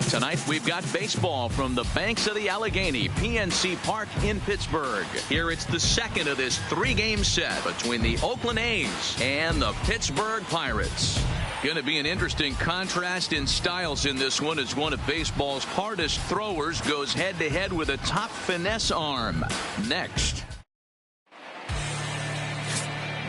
Tonight we've got baseball from the banks of the Allegheny, PNC Park in Pittsburgh. Here it's the second of this three-game set between the Oakland A's and the Pittsburgh Pirates. Going to be an interesting contrast in styles in this one as one of baseball's hardest throwers goes head-to-head with a top finesse arm. Next.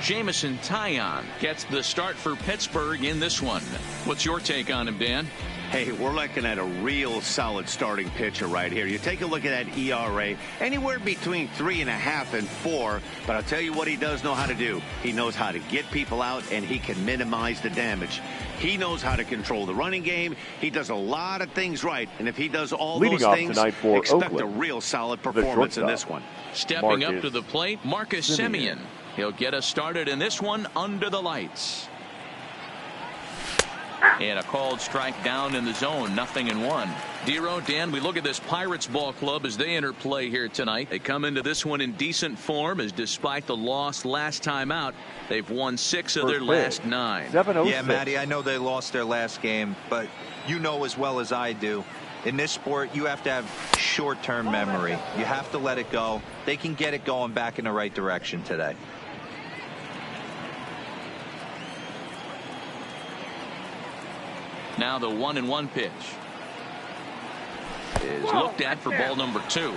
Jameson Taillon gets the start for Pittsburgh in this one. What's your take on him, Dan? Hey, we're looking at a real solid starting pitcher right here. You take a look at that ERA, anywhere between 3.5 and 4. But I'll tell you what he does know how to do. He knows how to get people out, and he can minimize the damage. He knows how to control the running game. He does a lot of things right. And if he does all those things, expect Oakland, a real solid performance in this one. Stepping up to the plate, Marcus Semien. He'll get us started in this one under the lights. And a called strike down in the zone, 0-1. Dero, Dan, we look at this Pirates ball club as they enter play here tonight. They come into this one in decent form, as despite the loss last time out, they've won 6 of their last 9. Yeah, Matty, I know they lost their last game, but you know as well as I do, in this sport, you have to have short-term memory. You have to let it go. They can get it going back in the right direction today. Now the 1-1 pitch is looked at for ball number 2.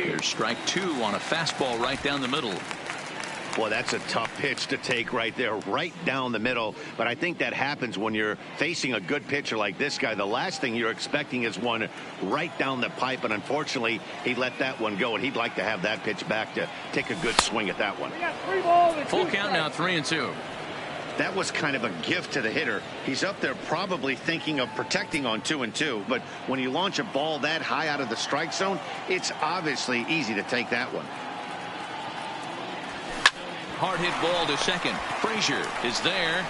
There's strike 2 on a fastball right down the middle. Well, that's a tough pitch to take right there, right down the middle. But I think that happens when you're facing a good pitcher like this guy. The last thing you're expecting is one right down the pipe. And unfortunately, he let that one go. And he'd like to have that pitch back to take a good swing at that one. Full count now, 3-2. That was kind of a gift to the hitter. He's up there probably thinking of protecting on 2-2. But when you launch a ball that high out of the strike zone, it's obviously easy to take that one. Hard hit ball to second. Frazier is there,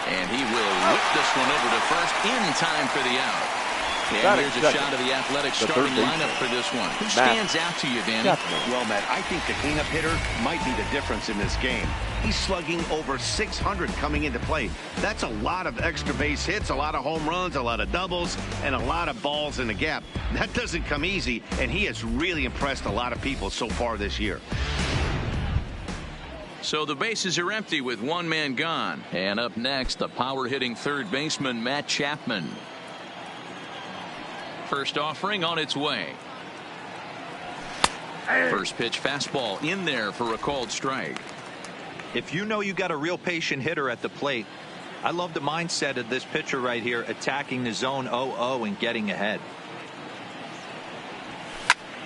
and he will whip this one over to first in time for the out. And here's a shot of the Athletic starting lineup for this one. Who stands out to you, Danny? Well, Matt, I think the cleanup hitter might be the difference in this game. He's slugging over 600 coming into play. That's a lot of extra base hits, a lot of home runs, a lot of doubles, and a lot of balls in the gap. That doesn't come easy, and he has really impressed a lot of people so far this year. So the bases are empty with one man gone. And up next, the power-hitting third baseman, Matt Chapman. First offering on its way. First pitch fastball in there for a called strike. If you know you got a real patient hitter at the plate, I love the mindset of this pitcher right here, attacking the zone 0-0 and getting ahead.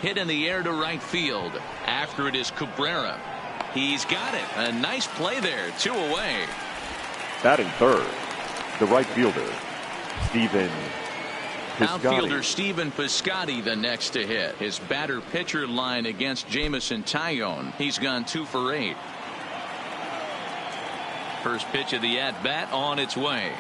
Hit in the air to right field. After it is Cabrera. He's got it. A nice play there. 2 away. Batting third, the right fielder, Stephen Piscotty. Outfielder Stephen Piscotty the next to hit. His batter-pitcher line against Jameson Taillon. He's gone 2 for 8. First pitch of the at-bat on its way.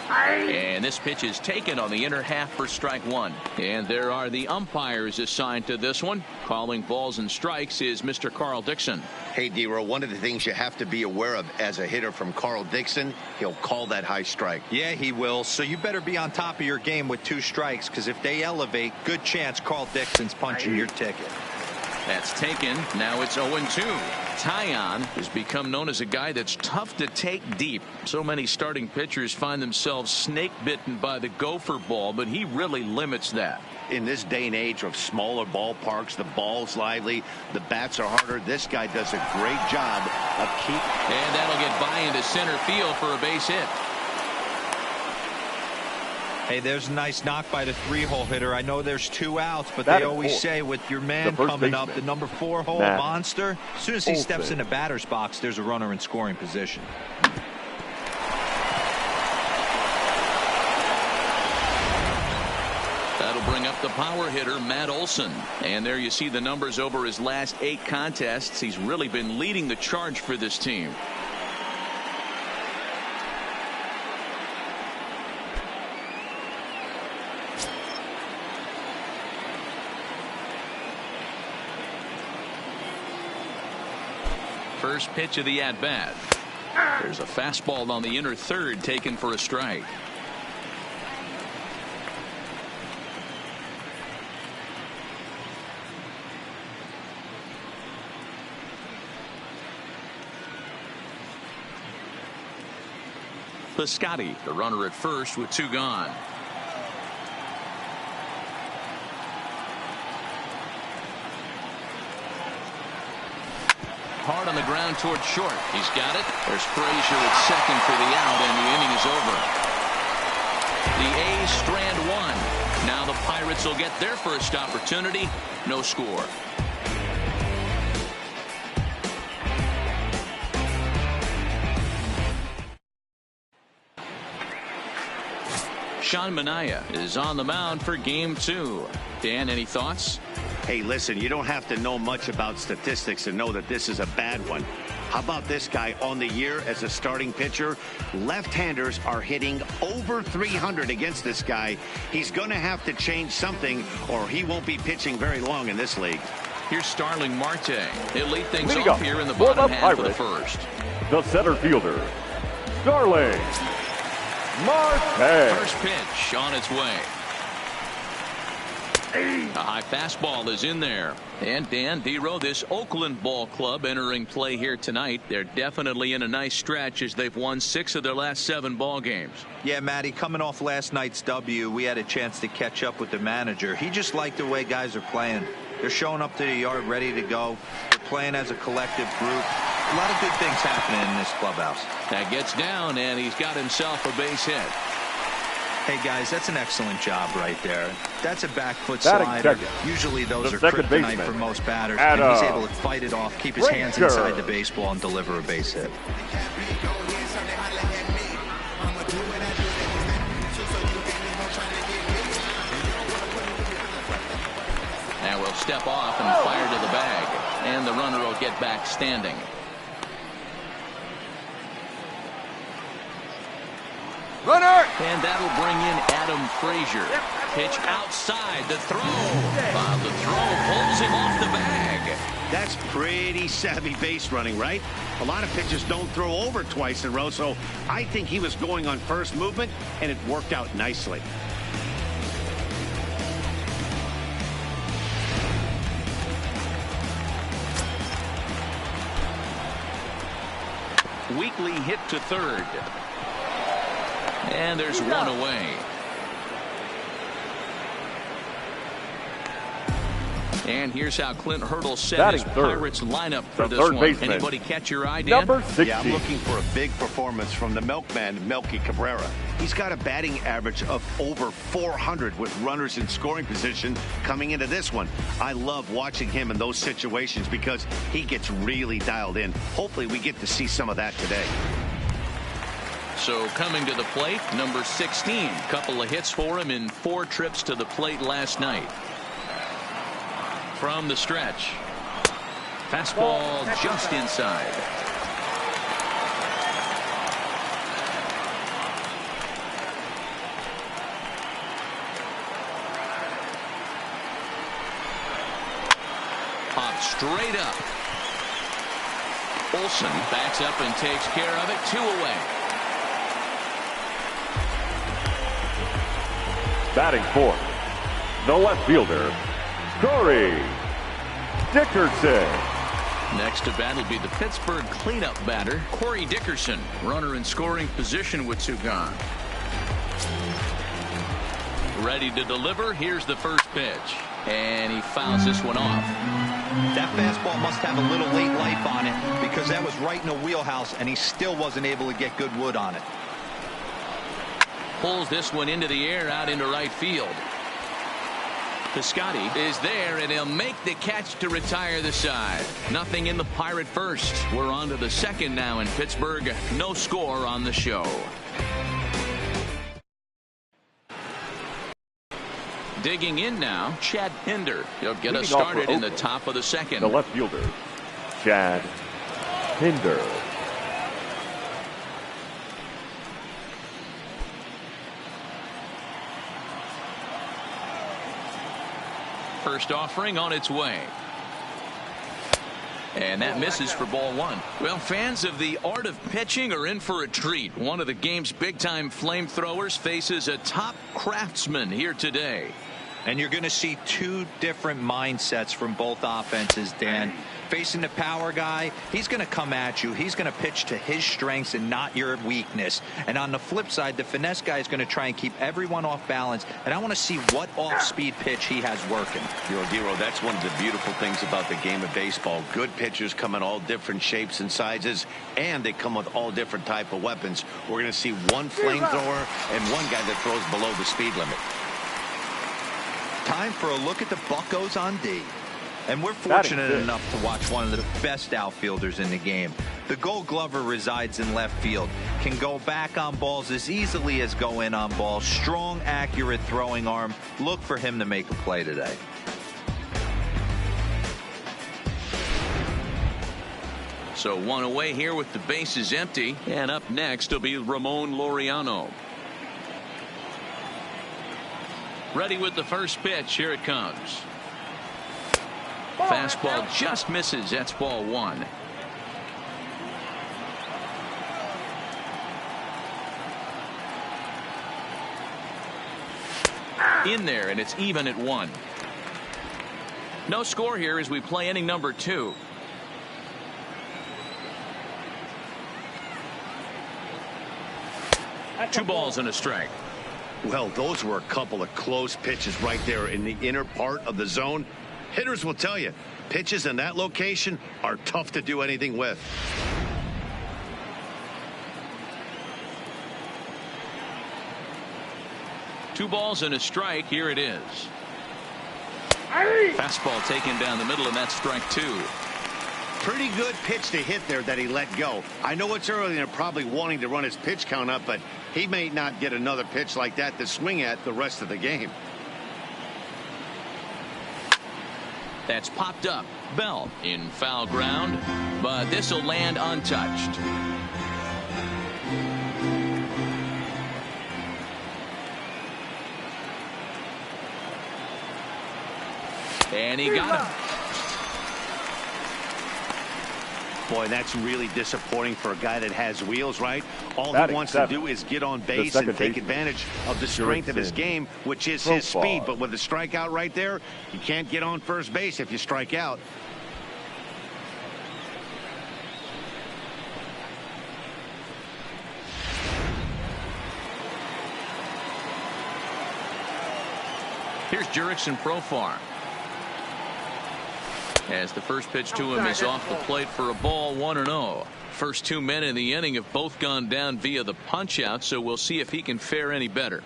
And this pitch is taken on the inner half for strike 1. And there are the umpires assigned to this one. Calling balls and strikes is Mr. Carl Dixon. Hey, Dero, one of the things you have to be aware of as a hitter from Carl Dixon, he'll call that high strike. Yeah, he will. So you better be on top of your game with 2 strikes, because if they elevate, good chance Carl Dixon's punching your ticket. That's taken. Now it's 0-2. Taillon has become known as a guy that's tough to take deep. So many starting pitchers find themselves snake bitten by the gopher ball, but he really limits that. In this day and age of smaller ballparks, the ball's lively, the bats are harder. This guy does a great job of keeping. And that'll get by into center field for a base hit. Hey, there's a nice knock by the 3-hole hitter. I know there's 2 outs, but they always say with your man coming up, the number 4-hole monster, as soon as he steps in the batter's box, there's a runner in scoring position. That'll bring up the power hitter, Matt Olson. And there you see the numbers over his last 8 contests. He's really been leading the charge for this team. First pitch of the at-bat. There's a fastball on the inner third taken for a strike. Piscotty, the runner at first with 2 gone. Hard on the ground toward short. He's got it. There's Frazier at second for the out, and the inning is over. The A's strand 1. Now the Pirates will get their first opportunity. No score. Sean Manaea is on the mound for game 2. Dan, any thoughts? Hey, listen, you don't have to know much about statistics to know that this is a bad one. How about this guy on the year as a starting pitcher? Left-handers are hitting over 300 against this guy. He's going to have to change something or he won't be pitching very long in this league. Here's Starling Marte. He'll lead things off here in the bottom half of the first. The center fielder, Starling Marte. First pitch on its way. A high fastball is in there. And Dan Dero, this Oakland ball club entering play here tonight. They're definitely in a nice stretch as they've won 6 of their last 7 ball games. Yeah, Matty, coming off last night's W, we had a chance to catch up with the manager. He just liked the way guys are playing. They're showing up to the yard ready to go. They're playing as a collective group. A lot of good things happening in this clubhouse. That gets down, and he's got himself a base hit. Hey, guys, that's an excellent job right there. That's a back foot Batting slider. second. Usually those The are second kryptonite baseman, for most batters. And he's able to fight it off, keep his hands Ranger. inside the baseball, and deliver a base hit. Now we'll step off and fire to the bag. And the runner will get back standing. Runner! And that'll bring in Adam Frazier. Pitch outside the throw. The throw pulls him off the bag. That's pretty savvy base running, right? A lot of pitchers don't throw over twice in a row, so I think he was going on first movement, and it worked out nicely. Weekly hit to third. And there's one away. And here's how Clint Hurdle set Batting his third. Pirates lineup for The this third one. baseman. Anybody catch your eye, Dan? Number 60. Yeah, I'm looking for a big performance from the milkman, Melky Cabrera. He's got a batting average of over 400 with runners in scoring position coming into this one. I love watching him in those situations because he gets really dialed in. Hopefully we get to see some of that today. So coming to the plate, number 16. Couple of hits for him in 4 trips to the plate last night. From the stretch. Fastball just inside. Pop straight up. Olson backs up and takes care of it. 2 away. Batting fourth, the left fielder, Corey Dickerson. Next to bat will be the Pittsburgh cleanup batter, Corey Dickerson. Runner in scoring position with 2 gone. Ready to deliver. Here's the first pitch. And he fouls this one off. That fastball must have a little late life on it because that was right in the wheelhouse, and he still wasn't able to get good wood on it. Pulls this one into the air out into right field. Piscotty is there, and he'll make the catch to retire the side. Nothing in the Pirate first. We're on to the second now in Pittsburgh. No score on the show. Digging in now, Chad Pinder. He'll get us Leading off for started in the Oakland, top of the second. the left fielder, Chad Pinder. First offering on its way. And that misses for ball one. Well, fans of the art of pitching are in for a treat. One of the game's big-time flamethrowers faces a top craftsman here today. And you're going to see two different mindsets from both offenses, Dan. Facing the power guy, he's going to come at you. He's going to pitch to his strengths and not your weakness. And on the flip side, the finesse guy is going to try and keep everyone off balance. And I want to see what off-speed pitch he has working. Dero, that's one of the beautiful things about the game of baseball. Good pitchers come in all different shapes and sizes, and they come with all different type of weapons. We're going to see one flamethrower and one guy that throws below the speed limit. Time for a look at the Buccos on D. And we're fortunate enough to watch one of the best outfielders in the game. The Gold Glover resides in left field. Can go back on balls as easily as go in on balls. Strong, accurate throwing arm. Look for him to make a play today. So one away here with the bases empty. And up next will be Ramon Laureano. Ready with the first pitch. Here it comes. Fastball just misses. That's ball one. In there, and it's even at one. No score here as we play inning number 2. Two balls and a strike. Well, those were a couple of close pitches right there in the inner part of the zone. Hitters will tell you, pitches in that location are tough to do anything with. Two balls and a strike. Here it is. Fastball taken down the middle, and that's strike 2. Pretty good pitch to hit there that he let go. I know it's early and they're probably wanting to run his pitch count up, but he may not get another pitch like that to swing at the rest of the game. That's popped up. Bell in foul ground, but this will land untouched. And he got him. Boy, that's really disappointing for a guy that has wheels, right? All he wants to do is get on base and take advantage of the strength of his game, which is his speed. But with a strikeout right there, you can't get on first base if you strike out. Here's Jurickson Profar. As the first pitch to him is off the plate for a ball, 1-0. First 2 men in the inning have both gone down via the punch out, so we'll see if he can fare any better.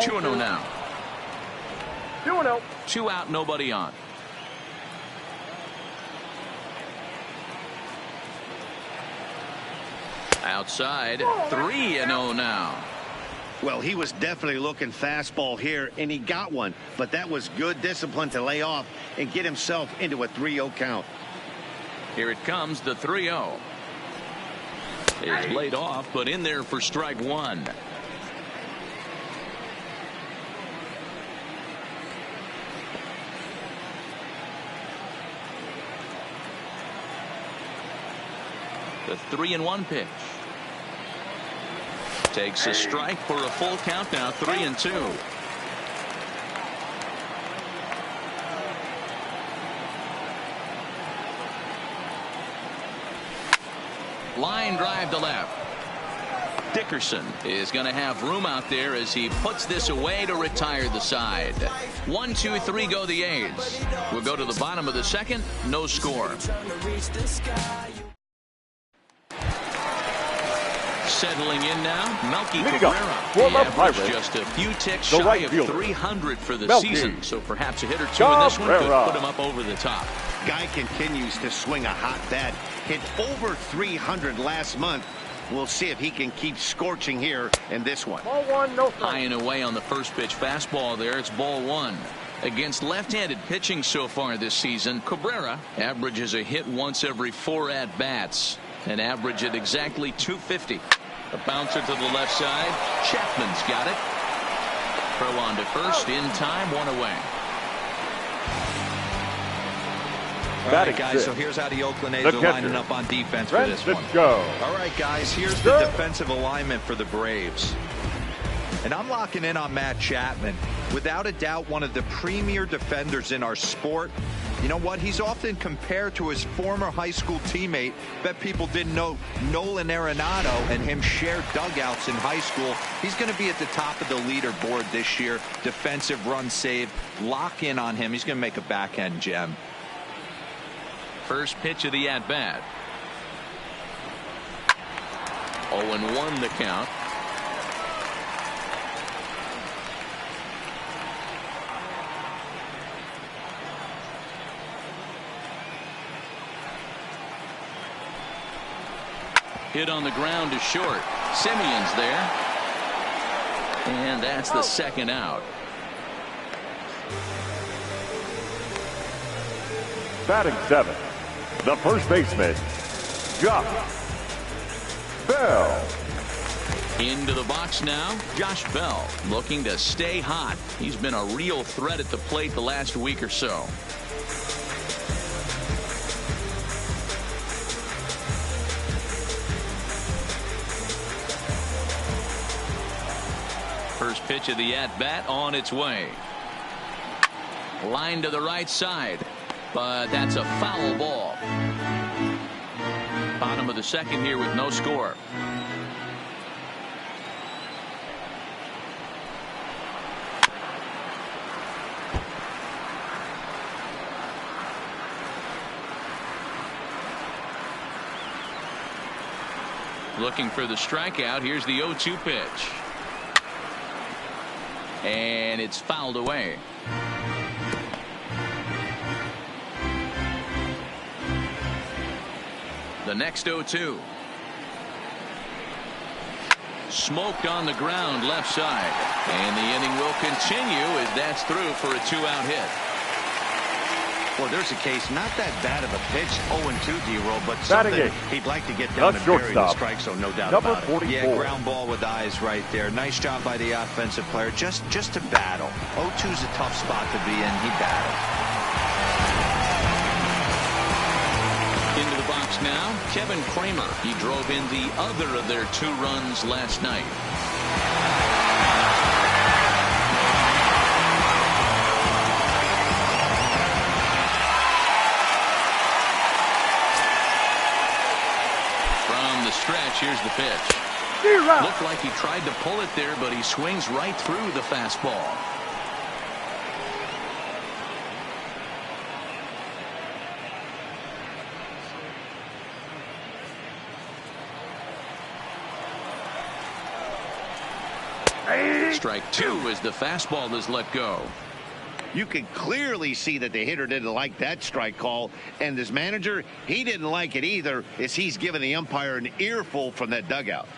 2-0 now. 2-0. 2 out, nobody on. Outside, 3-0 now. Well, he was definitely looking fastball here, and he got one. But that was good discipline to lay off and get himself into a 3-0 count. Here it comes, the 3-0. It's laid off, but in there for strike 1. The 3-1 pitch. Takes a strike for a full count now, 3-2. Line drive to left. Dickerson is going to have room out there as he puts this away to retire the side. 1, 2, 3 go the A's. We'll go to the bottom of the second. No Settling in now, Melky Leading up Cabrera. for He the averaged Pirates, just a few ticks the shy right of fielder, 300 for the Melky season, so perhaps a hit or two in this one could Cabrera. put him up over the top. Guy continues to swing a hot bat. Hit over 300 last month. We'll see if he can keep scorching here in this one. Ball one, no High strike. and away on the first pitch fastball there. It's ball one. Against left-handed pitching so far this season, Cabrera averages a hit once every 4 at-bats. An average at exactly 250. A bouncer to the left side. Chapman's got it. Throw on to first in time, 1 away. All right, guys, so here's how the Oakland A's are lining up on defense for this one. Go. All right, guys, here's the defensive alignment for the Braves. And I'm locking in on Matt Chapman. Without a doubt, one of the premier defenders in our sport. You know what? He's often compared to his former high school teammate. Bet people didn't know Nolan Arenado and him shared dugouts in high school. He's going to be at the top of the leaderboard this year. Defensive run saved. Lock in on him. He's going to make a backhand gem. First pitch of the at-bat. 0-1 the count. Hit on the ground to short. Simeon's there. And that's the second out. Batting 7, the first baseman, Josh Bell. Into the box now, Josh Bell, looking to stay hot. He's been a real threat at the plate the last week or so. First pitch of the at-bat on its way. Line to the right side, but that's a foul ball. Bottom of the second here with no score. Looking for the strikeout. Here's the 0-2 pitch. And it's fouled away. The next 0-2. Smoked on the ground left side. And the inning will continue as that's through for a 2-out hit. Well, there's a case, not that bad of a pitch, 0-2 D-roll, but Batting something eight. he'd like to get down The and bury the shortstop, strike, so no doubt number about it. 44. Yeah, ground ball with eyes right there. Nice job by the offensive player. Just to battle. 0-2's a tough spot to be in. He battled. Into the box now, Kevin Kramer. He drove in the other of their 2 runs last night. From the stretch, here's the pitch. Looked like he tried to pull it there, but he swings right through the fastball. Strike 2 as the fastball is let go. You can clearly see that the hitter didn't like that strike call, and this manager, he didn't like it either, as he's giving the umpire an earful from that dugout.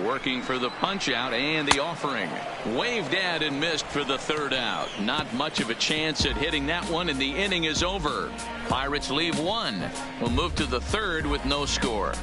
Working for the punch out and the offering. Waved at and missed for the 3rd out. Not much of a chance at hitting that one, and the inning is over. Pirates leave 1. We'll move to the 3rd with no score.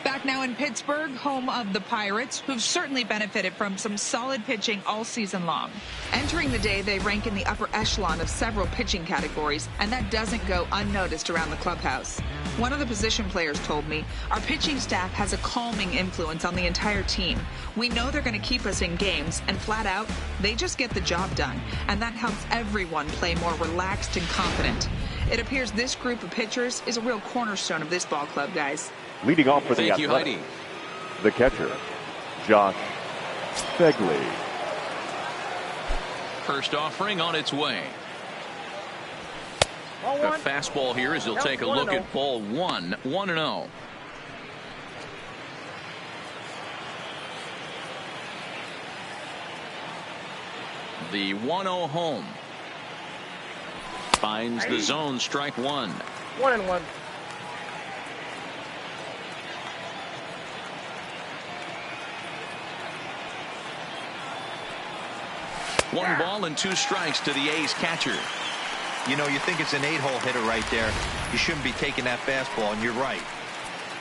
Back now in Pittsburgh, home of the Pirates, who've certainly benefited from some solid pitching all season long. Entering the day, they rank in the upper echelon of several pitching categories, and that doesn't go unnoticed around the clubhouse. One of the position players told me, our pitching staff has a calming influence on the entire team. We know they're going to keep us in games, and flat out, they just get the job done, and that helps everyone play more relaxed and confident. It appears this group of pitchers is a real cornerstone of this ball club, guys. Leading off for the Thank you, Athletics, Heidi. the catcher, Josh Begley. First offering on its way. A fastball here as he'll take a look at ball 1, 1-0. The 1-0 home. Finds the zone, strike 1. 1-1. One ball and 2 strikes to the A's catcher. You know, you think it's an 8-hole hitter right there. You shouldn't be taking that fastball, and you're right.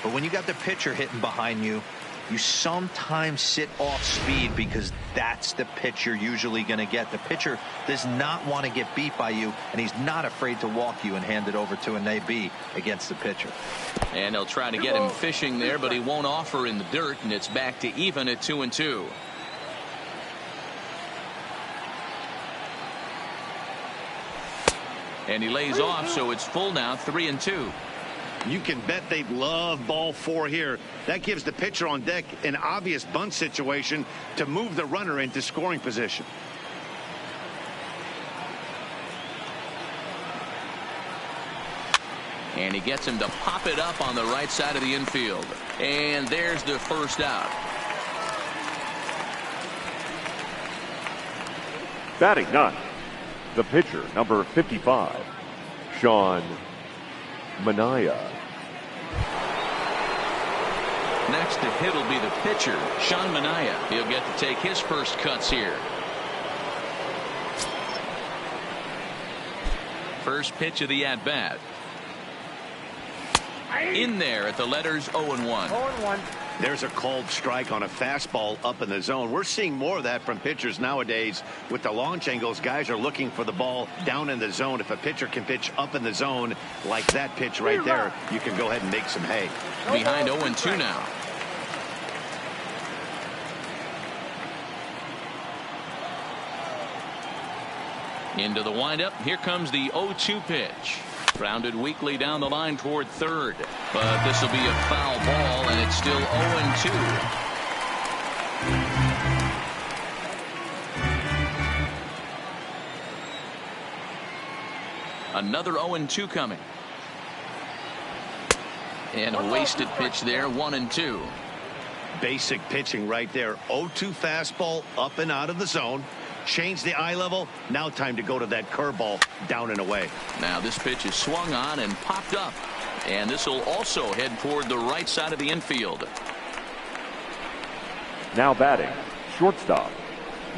But when you got the pitcher hitting behind you, you sometimes sit off speed because that's the pitch you're usually going to get. The pitcher does not want to get beat by you, and he's not afraid to walk you and hand it over to an AB against the pitcher. And they'll try to get him fishing there, but he won't offer in the dirt, and it's back to even at 2-2. And he lays off, so it's full now, 3-2. You can bet they love ball 4 here. That gives the pitcher on deck an obvious bunt situation to move the runner into scoring position. And he gets him to pop it up on the right side of the infield. And there's the first out. Batting ninth, the pitcher, number 55, Sean Manaea. Next to hit will be the pitcher, Sean Manaea. He'll get to take his first cuts here. First pitch of the at-bat. In there at the letters 0-1. 0-1. There's a called strike on a fastball up in the zone. We're seeing more of that from pitchers nowadays. With the launch angles, guys are looking for the ball down in the zone. If a pitcher can pitch up in the zone like that pitch right there, you can go ahead and make some hay. Behind 0-2 now. Into the windup. Here comes the 0-2 pitch. Grounded weakly down the line toward third. But this will be a foul ball, and it's still 0-2. Another 0-2 coming. And a wasted pitch there, 1-2. Basic pitching right there. 0-2 fastball up and out of the zone. Change the eye level. Now time to go to that curveball down and away. Now this pitch is swung on and popped up. And this will also head toward the right side of the infield. Now batting, shortstop,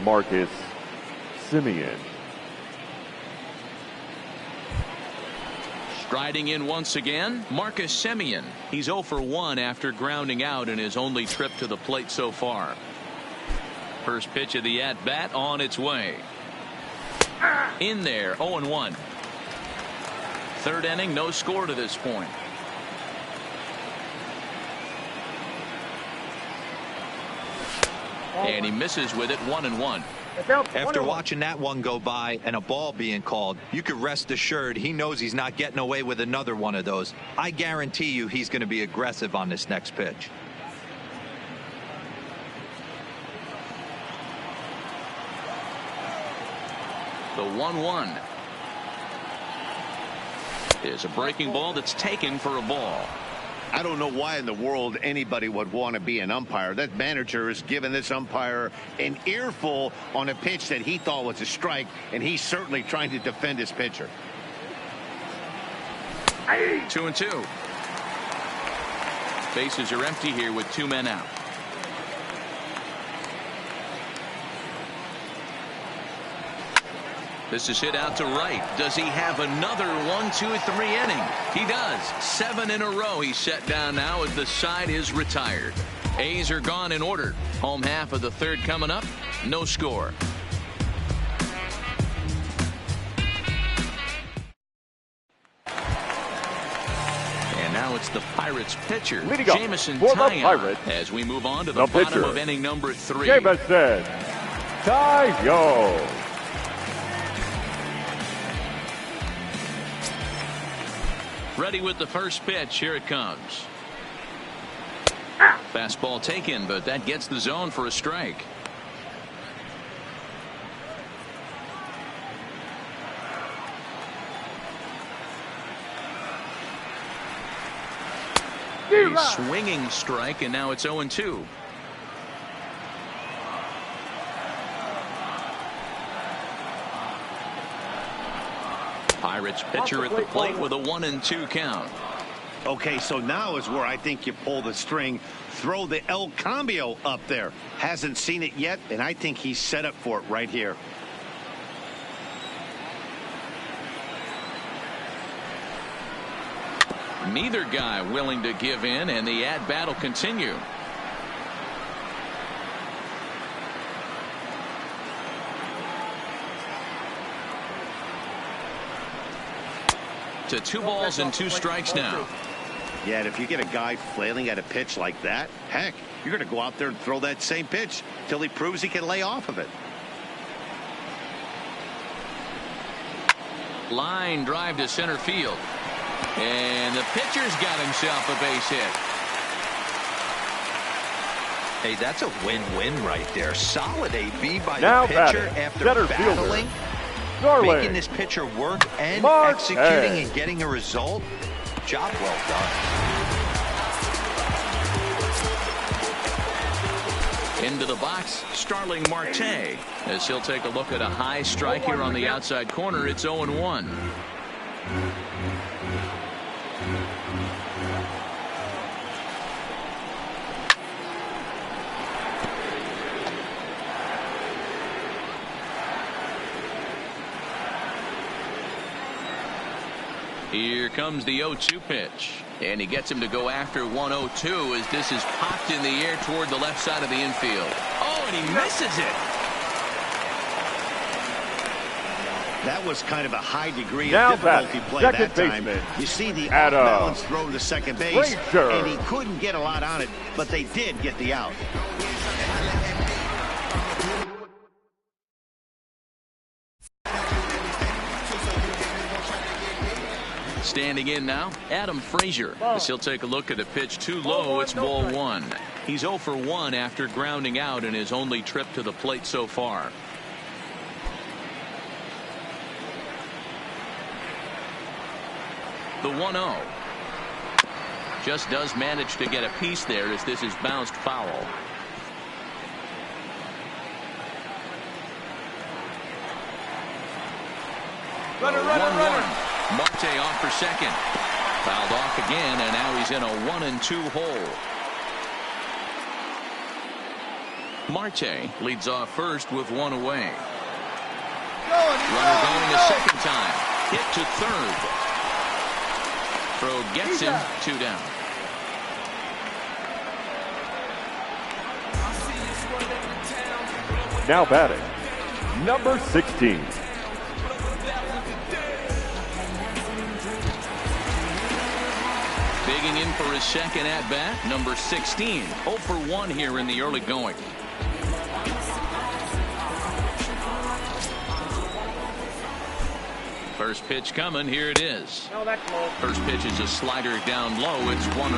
Marcus Semien. Striding in once again, Marcus Semien. He's 0 for 1 after grounding out in his only trip to the plate so far. First pitch of the at-bat on its way. In there, 0-1. Third inning, no score to this point. And he misses with it, 1-1. After watching that one go by and a ball being called, you could rest assured he knows he's not getting away with another one of those. I guarantee you he's going to be aggressive on this next pitch. The 1-1 is a breaking ball that's taken for a ball. I don't know why in the world anybody would want to be an umpire. That manager has given this umpire an earful on a pitch that he thought was a strike, and he's certainly trying to defend his pitcher. 2-2. Bases are empty here with 2 men out. This is hit out to right. Does he have another 1, 2, 3 inning? He does. 7 in a row he's set down now as the side is retired. A's are gone in order. Home half of the third coming up. No score. And now it's the Pirates pitcher, Leading up Jameson for the Taillon, Pirates, as we move on to the bottom pitcher, of inning number 3. Jameson Taillon. Ready with the first pitch. Here it comes. Fastball taken, but that gets the zone for a strike. A swinging strike, and now it's 0-2. Pirates pitcher at the plate with a 1-2 count. Okay, so now is where I think you pull the string. Throw the El Cambio up there. Hasn't seen it yet, and I think he's set up for it right here. Neither guy willing to give in, and the at-bat will continue. To 2 balls and 2 strikes now. Yeah, and if you get a guy flailing at a pitch like that, heck, you're going to go out there and throw that same pitch till he proves he can lay off of it. Line drive to center field. And the pitcher's got himself a base hit. Hey, that's a win-win right there. Solid AB by Now the pitcher batting, after center battling. Norway. Making this pitcher work and Marte. executing and getting a result. Job well done. Into the box, Starling Marte. As he'll take a look at a high strike here on the outside corner. It's 0-1. Here comes the 0-2 pitch. And he gets him to go after 1-0-2 as this is popped in the air toward the left side of the infield. Oh, and he misses it. That was kind of a high degree Now of difficulty play that time. baseman, You see the Adam. off-balance throw to second base, Ranger. and he couldn't get a lot on it, but they did get the out. Standing in now, Adam Frazier. As he'll take a look at a pitch too low, it's ball 1. He's 0 for 1 after grounding out in his only trip to the plate so far. The 1-0. Just does manage to get a piece there as this is bounced foul. Runner. Marte off for second. Fouled off again, and now he's in a 1-2 hole. Marte leads off first with 1 away. Runner going a second time. Hit to third. Throw gets him, 2 down. Now batting, number 16. Digging in for his second at-bat, number 16. 0 for 1 here in the early going. First pitch coming, here it is. No, that's low. First pitch is a slider down low. It's 1-0.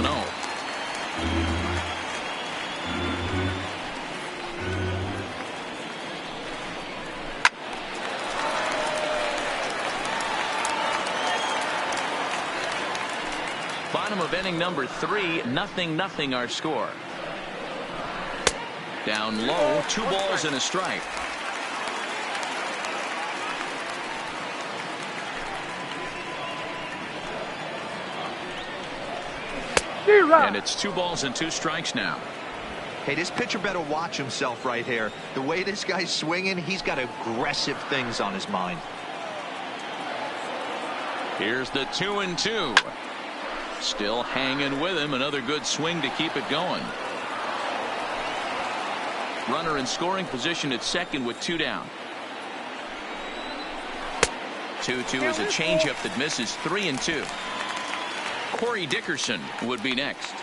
Bottom of inning number 3, 0-0 our score. Down low, 2 balls and a strike. And it's 2 balls and 2 strikes now. Hey, this pitcher better watch himself right here. The way this guy's swinging, he's got aggressive things on his mind. Here's the 2-2. Still hanging with him. Another good swing to keep it going. Runner in scoring position at second with 2 down. 2-2 is a changeup that misses. 3-2. Corey Dickerson would be next.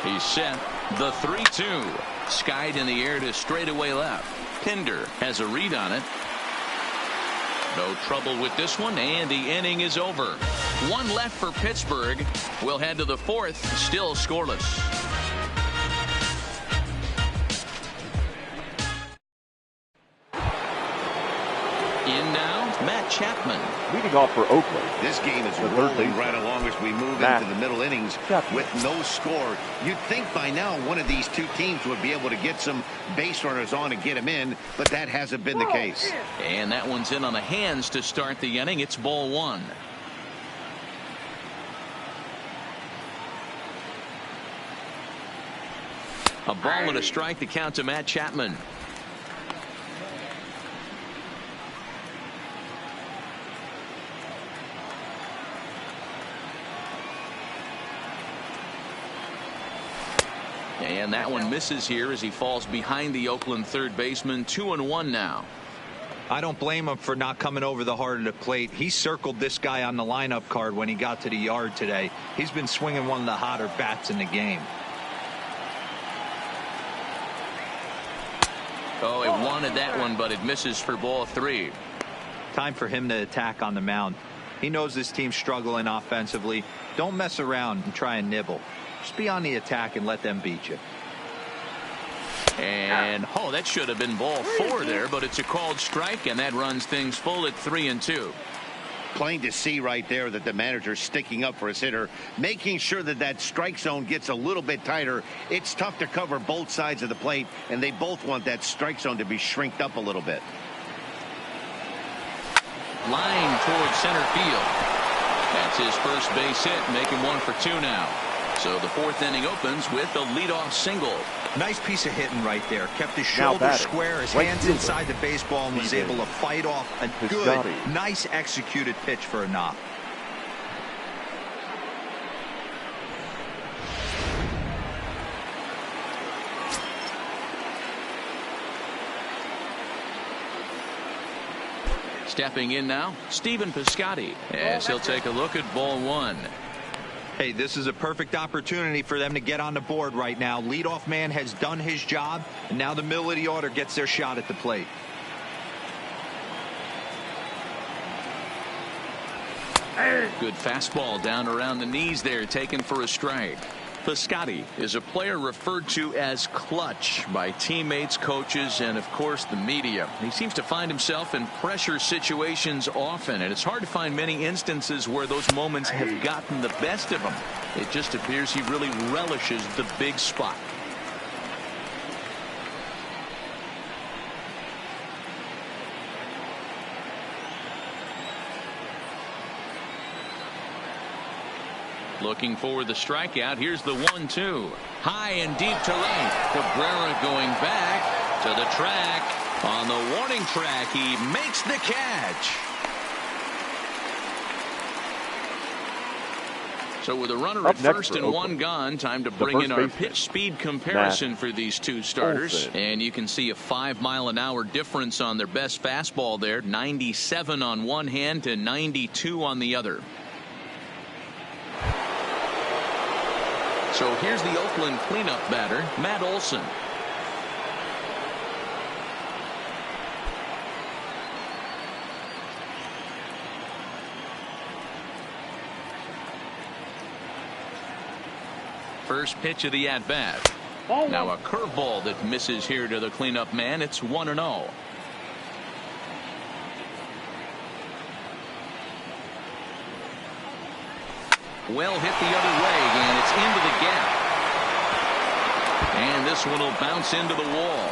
He's set. The 3-2. Skied in the air to straightaway left. Pinder has a read on it. No trouble with this one, and the inning is over. 1 left for Pittsburgh. We'll head to the 4th, still scoreless. In now, Matt Chapman. Leading off for Oakland. This game is The third rolling baseman. right along as we move Matt into the middle innings Chapman. with no score. You'd think by now one of these two teams would be able to get some base runners on and get them in, but that hasn't been the case. And that one's in on the hands to start the inning. It's ball one. A ball and a strike, the count to Matt Chapman. And that one misses here as he falls behind the Oakland third baseman. 2-1 now. I don't blame him for not coming over the heart of the plate. He circled this guy on the lineup card when he got to the yard today. He's been swinging one of the hotter bats in the game. Oh, it wanted that one, but it misses for ball three. Time for him to attack on the mound. He knows this team's struggling offensively. Don't mess around and try and nibble. Just be on the attack and let them beat you. And oh, that should have been ball four there, but it's a called strike, and that runs things full at 3-2. Plain to see right there that the manager's sticking up for his hitter, making sure that that strike zone gets a little bit tighter. It's tough to cover both sides of the plate, and they both want that strike zone to be shrinked up a little bit. Line towards center field. That's his first base hit, making 1 for 2 now. So the fourth inning opens with a leadoff single. Nice piece of hitting right there. Kept his Now shoulder batting, square, his right hands fielder. inside the baseball, and was Steven able to fight off a good, Piscotty. nice executed pitch for a knock. Stepping in now, Steven Piscotty, as he'll take a look at ball one. Hey, this is a perfect opportunity for them to get on the board right now. Leadoff man has done his job, and now the middle of the order gets their shot at the plate. Good fastball down around the knees there, taken for a strike. Piscotty is a player referred to as clutch by teammates, coaches, and of course the media. He seems to find himself in pressure situations often, and it's hard to find many instances where those moments have gotten the best of him. It just appears he really relishes the big spot. Looking for the strikeout. Here's the 1-2. High and deep to right. Cabrera going back to the track. On the warning track, he makes the catch. So with a runner Up at next first for and Oakland, one gone, time to the bring in first our baseman, pitch speed comparison Matt for these two starters. Olson. And you can see a 5-mile-an-hour difference on their best fastball there. 97 on one hand to 92 on the other. So here's the Oakland cleanup batter, Matt Olson. First pitch of the at-bat. Now a curveball that misses here to the cleanup man. It's 1-0. Well hit the other way, and it's into the gap. And this one will bounce into the wall.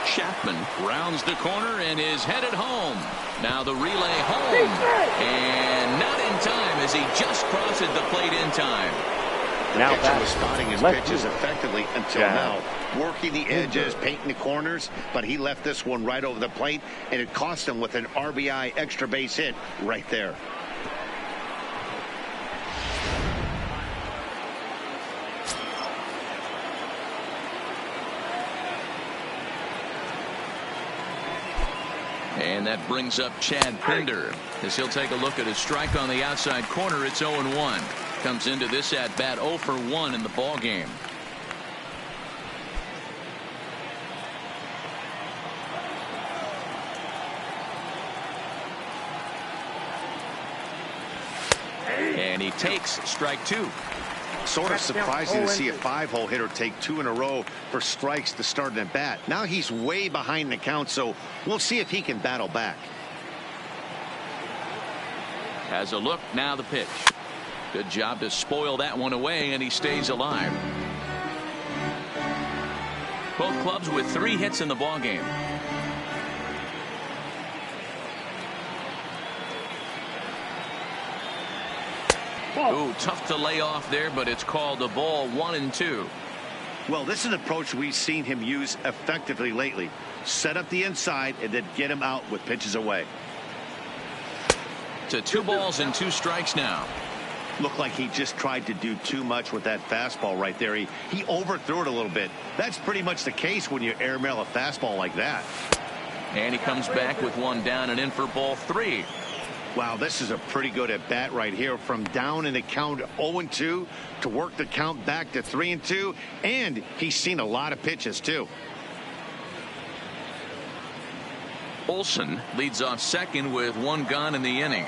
Chapman rounds the corner and is headed home. Now the relay home. And not in time as he just crosses the plate in time. The pitcher was spotting his pitches effectively until now. Working the edges, painting the corners, but he left this one right over the plate, and it cost him with an RBI extra base hit right there. And that brings up Chad Pinder as he'll take a look at his strike on the outside corner. It's 0-1. Comes into this at bat 0 for 1 in the ball game. And he takes strike 2. Sort of surprising to see a 5-hole hitter take 2 in a row for strikes to start an at bat. Now he's way behind the count, so we'll see if he can battle back. Has a look, now the pitch. Good job to spoil that one away, and he stays alive. Both clubs with 3 hits in the ballgame. Ooh, tough to lay off there, but it's called a ball. 1-2. Well, this is an approach we've seen him use effectively lately. Set up the inside and then get him out with pitches away. To 2 balls and 2 strikes now. Looked like he just tried to do too much with that fastball right there. He overthrew it a little bit. That's pretty much the case when you airmail a fastball like that. And he comes back with 1 down and in for ball 3. Wow, this is a pretty good at bat right here. From down in the count 0-2 to work the count back to 3-2. And he's seen a lot of pitches too. Olson leads off second with 1 gone in the inning.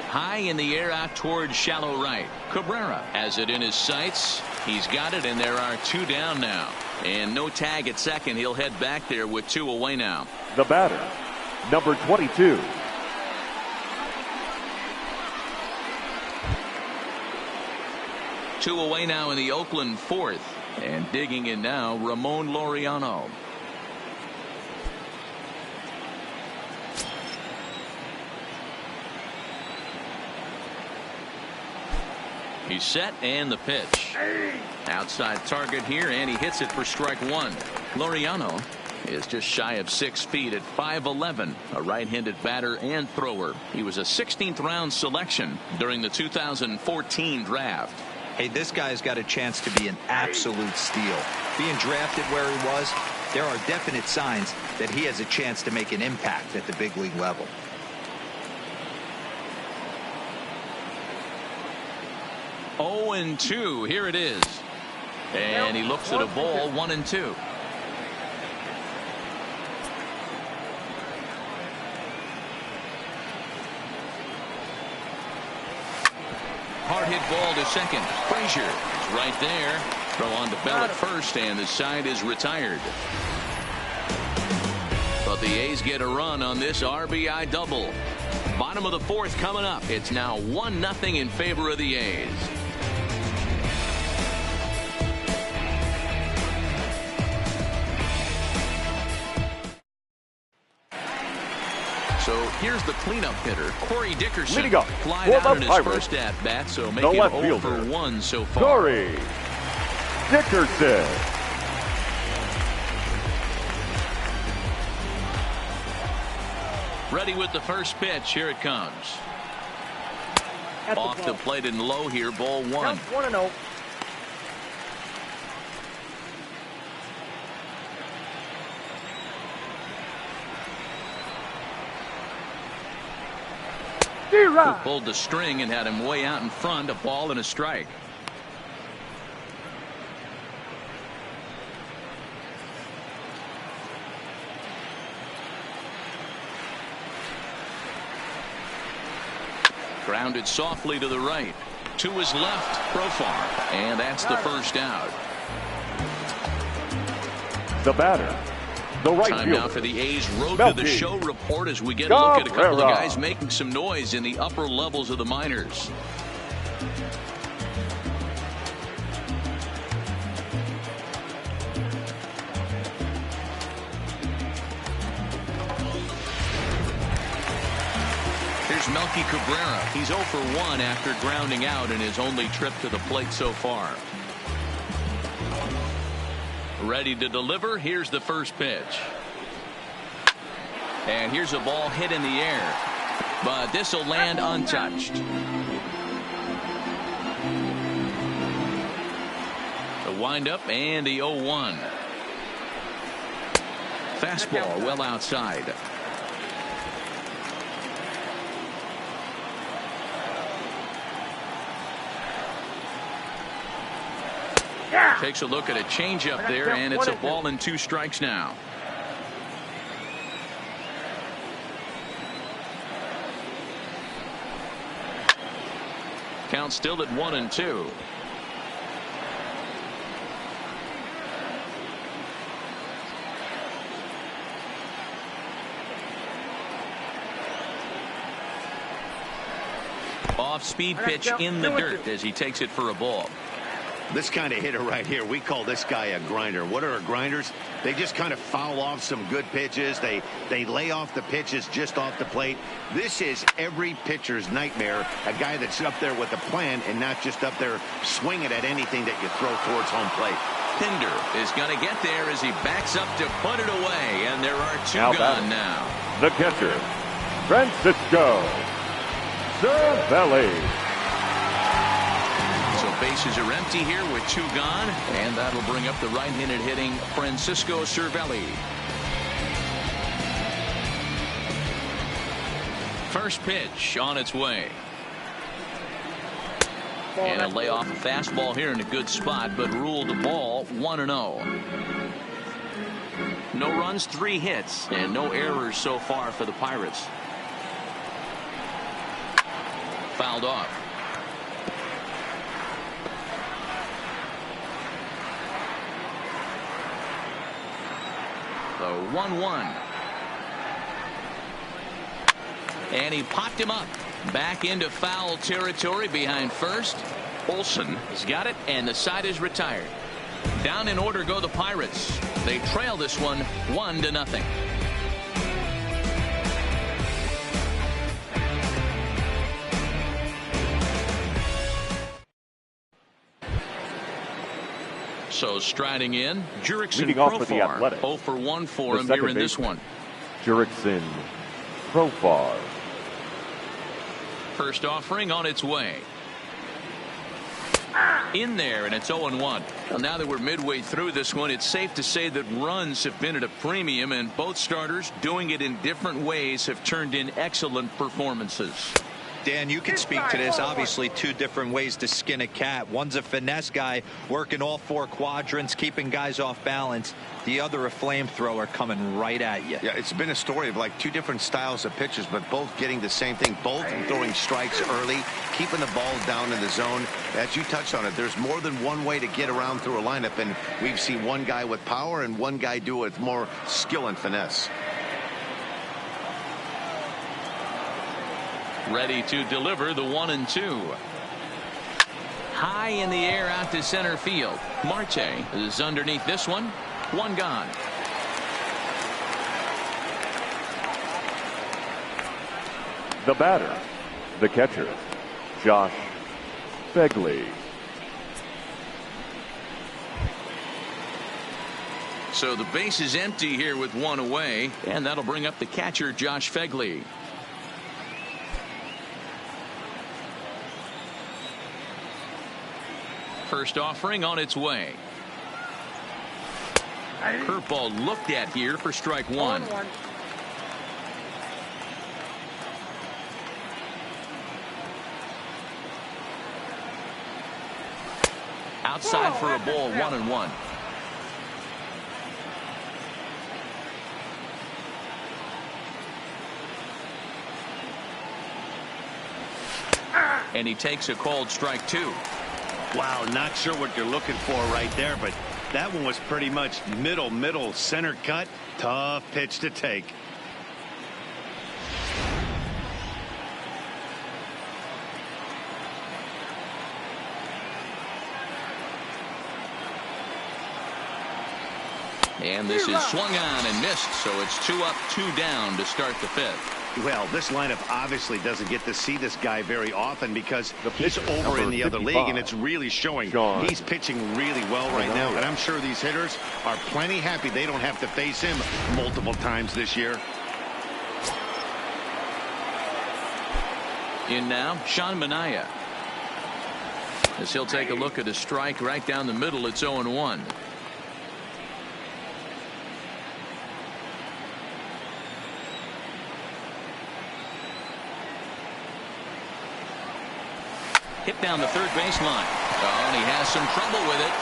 High in the air out towards shallow right. Cabrera has it in his sights. He's got it, and there are 2 down now. And no tag at second. He'll head back there with 2 away now. The batter, number 22. Two away now in the Oakland 4th. And digging in now, Ramon Laureano. He's set, and the pitch. Outside target here, and he hits it for strike 1. Laureano is just shy of 6 feet at 5'11", a right-handed batter and thrower. He was a 16th round selection during the 2014 draft. Hey, this guy's got a chance to be an absolute steal. Being drafted where he was, there are definite signs that he has a chance to make an impact at the big league level. Oh, 0-2. Here it is. And he looks at a ball. 1-2. Hard hit ball to second. Frazier is right there. Throw on to Bell at first, and the side is retired. But the A's get a run on this RBI double. Bottom of the 4th coming up. It's now 1-0 in favor of the A's. So here's the cleanup hitter, Corey Dickerson. Leading up Flied for out the in his Pirates, first at-bat, so the making left 0 for fielder, 1 so far. Corey Dickerson. Ready with the first pitch. Here it comes. Off the plate and low here, ball 1. 1-0. Who pulled the string and had him way out in front. A ball and a strike. Grounded softly to the right. To his left, Profar. And that's the first out. The batter, the right Time fielder, now for the A's Road MLB, to the Show report as we get a look at a couple of Cabrera. guys making some noise in the upper levels of the minors. Here's Melky Cabrera. He's 0 for 1 after grounding out in his only trip to the plate so far. Ready to deliver. Here's the first pitch. And here's a ball hit in the air. But this will land untouched. The windup and the 0-1. Fastball well outside. Takes a look at a changeup there, and it's a ball and 2 strikes now. Count still at 1-2. Off-speed pitch in the dirt as he takes it for a ball. This kind of hitter right here, we call this guy a grinder. What are grinders? They just kind of foul off some good pitches. They lay off the pitches just off the plate. This is every pitcher's nightmare, a guy that's up there with a plan and not just up there swinging at anything that you throw towards home plate. Pinder is going to get there as he backs up to put it away, and there are two Now gone now. The catcher, Francisco Cervelli. So bases are empty here with two gone, and that'll bring up the right-handed hitting Francisco Cervelli. First pitch on its way. And a layoff fastball here in a good spot, but ruled the ball 1-0. No runs, 3 hits, and no errors so far for the Pirates. Fouled off. The 1-1. And he popped him up. Back into foul territory behind first. Olsen has got it, and the side is retired. Down in order go the Pirates. They trail this one 1-0. So striding in, Jurickson Leading off for the Athletics. 0 for 1 for him here in this one. Jurickson Profar. First offering on its way. In there, and it's 0-1. Well, now that we're midway through this one, it's safe to say that runs have been at a premium, and both starters, doing it in different ways, have turned in excellent performances. Dan, you can speak to this. Obviously, 2 different ways to skin a cat. One's a finesse guy working all 4 quadrants, keeping guys off balance. The other, a flamethrower coming right at you. Yeah, it's been a story of like 2 different styles of pitchers, but both getting the same thing. Both throwing strikes early, keeping the ball down in the zone. As you touched on it, there's more than one way to get around through a lineup, and we've seen one guy with power and one guy do it with more skill and finesse. Ready to deliver the 1-2. High in the air out to center field. Marte is underneath this one. 1 gone. The batter, the catcher, Josh Begley. So the base is empty here with 1 away, and that'll bring up the catcher, Josh Begley. First offering on its way. Curveball looked at here for strike 1. Outside for a ball, 1-1. And he takes a called strike 2. Wow, not sure what you're looking for right there, but that one was pretty much middle center cut. Tough pitch to take. And this is swung on and missed, so it's 2 up, 2 down to start the 5th. Well, this lineup obviously doesn't get to see this guy very often because he's over in the other league, and it's really showing. He's pitching really well right now, and I'm sure these hitters are plenty happy they don't have to face him multiple times this year. In now, Sean Manaea. As he'll take a look at a strike right down the middle, it's 0-1. Hit down the third baseline. Oh, and he has some trouble with it.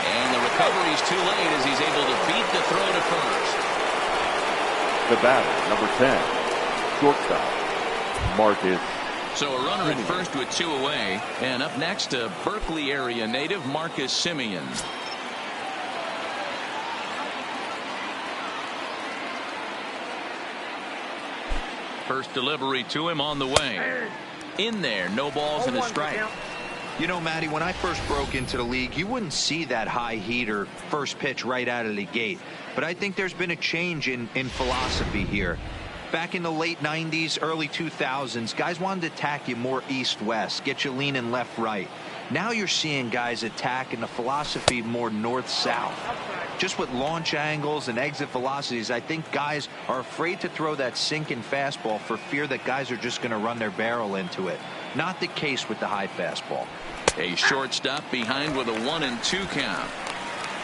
And the recovery's too late as he's able to beat the throw to first. The batter, number 10, shortstop, Marcus. So a runner at first with 2 away. And up next, a Berkeley area native, Marcus Semien. First delivery to him on the way. In there, no balls and a strike. You know, Matty, when I first broke into the league, you wouldn't see that high heater first pitch right out of the gate. But I think there's been a change in philosophy here. Back in the late 90s, early 2000s, guys wanted to attack you more east-west, get you leaning left-right. Now you're seeing guys attack in the philosophy more north-south. Just with launch angles and exit velocities, I think guys are afraid to throw that sinking fastball for fear that guys are just going to run their barrel into it. Not the case with the high fastball. A shortstop behind with a 1-2 count.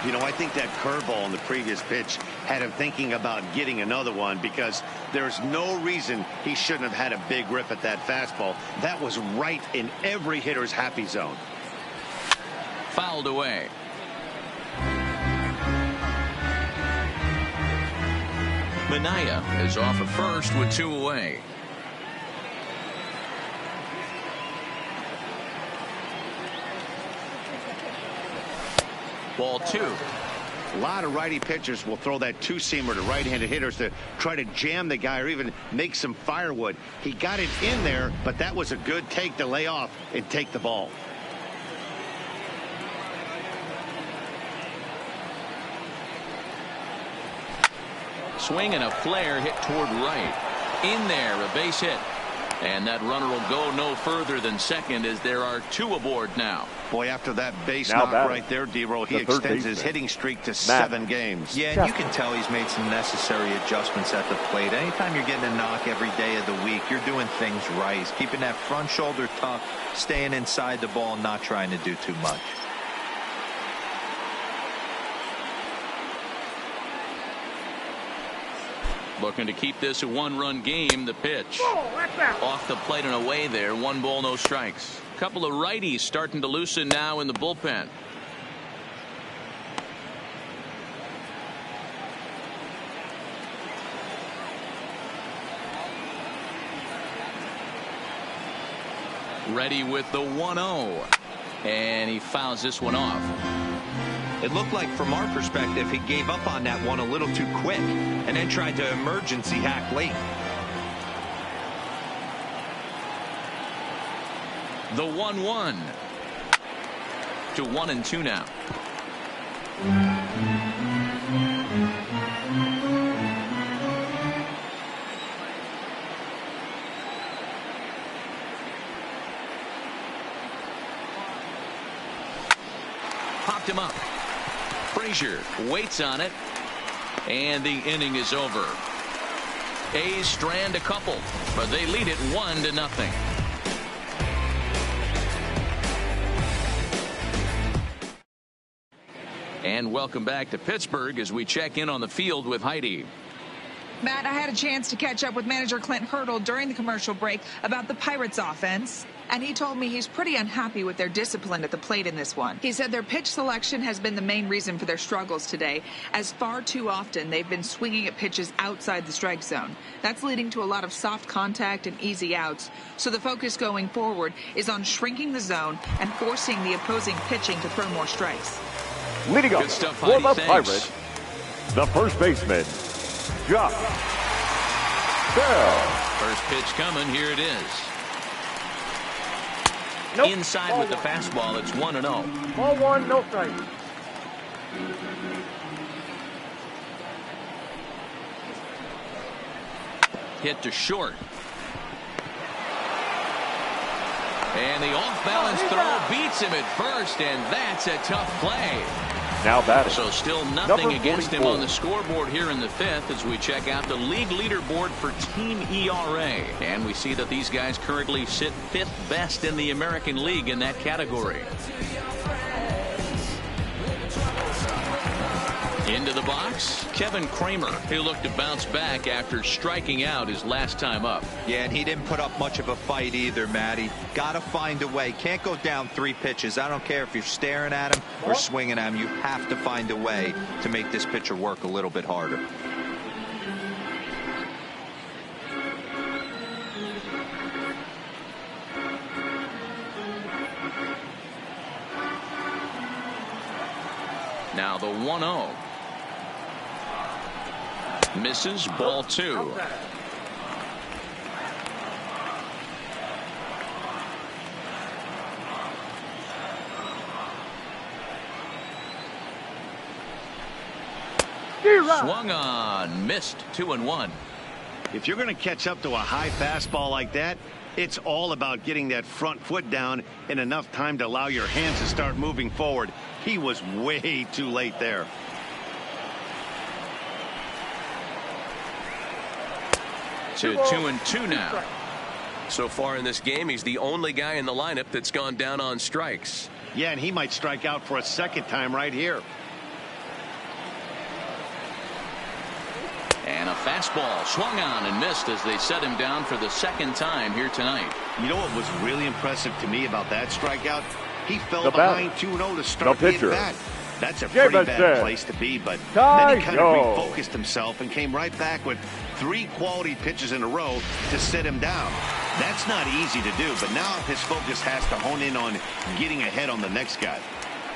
You know, I think that curveball in the previous pitch had him thinking about getting another one, because there's no reason he shouldn't have had a big rip at that fastball. That was right in every hitter's happy zone. Fouled away. Minaya is off at first with 2 away. Ball 2. A lot of righty pitchers will throw that two-seamer to right-handed hitters to try to jam the guy or even make some firewood. He got it in there, but that was a good take to lay off and take the ball. Swing and a flare hit toward right. In there, a base hit. And that runner will go no further than second, as there are 2 aboard now. Boy, after that base knock right there, D-Roll, he extends his hitting streak to 7 games. Yeah, and you can tell he's made some necessary adjustments at the plate. Anytime you're getting a knock every day of the week, you're doing things right. He's keeping that front shoulder tucked, staying inside the ball, and not trying to do too much. Looking to keep this a 1-run game. The pitch. Off the plate and away there. 1 ball, no strikes. Couple of righties starting to loosen now in the bullpen. Ready with the 1-0. And he fouls this one off. It looked like, from our perspective, he gave up on that one a little too quick and then tried to emergency hack late. The 1-1 to 1-2 now. Popped him up. Frazier waits on it, and the inning is over. A's strand a couple, but they lead it 1-0. And welcome back to Pittsburgh as we check in on the field with Heidi. Matt, I had a chance to catch up with manager Clint Hurdle during the commercial break about the Pirates offense, and he told me he's pretty unhappy with their discipline at the plate in this one. He said their pitch selection has been the main reason for their struggles today, as far too often they've been swinging at pitches outside the strike zone. That's leading to a lot of soft contact and easy outs, so the focus going forward is on shrinking the zone and forcing the opposing pitching to throw more strikes. Leading up Good stuff, for Heidi. the Thanks. Pirates, the first baseman, Josh Bell. First pitch coming. Here it is. Nope. Inside Ball with the 1. fastball. It's 1-0. Ball 1, no strike. Hit to short. And the off-balance throw beats him at first, and that's a tough play. Now batting. So still nothing Number against him 44. on the scoreboard here in the 5th as we check out the league leaderboard for team ERA. And we see that these guys currently sit 5th best in the American League in that category. Into the box, Kevin Kramer, who looked to bounce back after striking out his last time up. Yeah, and he didn't put up much of a fight either, Matty. Got to find a way. Can't go down 3 pitches. I don't care if you're staring at him or swinging at him. You have to find a way to make this pitcher work a little bit harder. Now the 1-0. Misses, ball 2. Swung on, missed, 2-1. If you're going to catch up to a high fastball like that, it's all about getting that front foot down in enough time to allow your hands to start moving forward. He was way too late there. To 2-2 now. So far in this game, he's the only guy in the lineup that's gone down on strikes. Yeah, and he might strike out for a second time right here. And a fastball swung on and missed as they set him down for the second time here tonight. You know what was really impressive to me about that strikeout? He fell behind 2-0 to start the at-bat. That's a pretty bad place to be, but then he kind of refocused himself and came right back with 3 quality pitches in a row to set him down. That's not easy to do, but now his focus has to hone in on getting ahead on the next guy.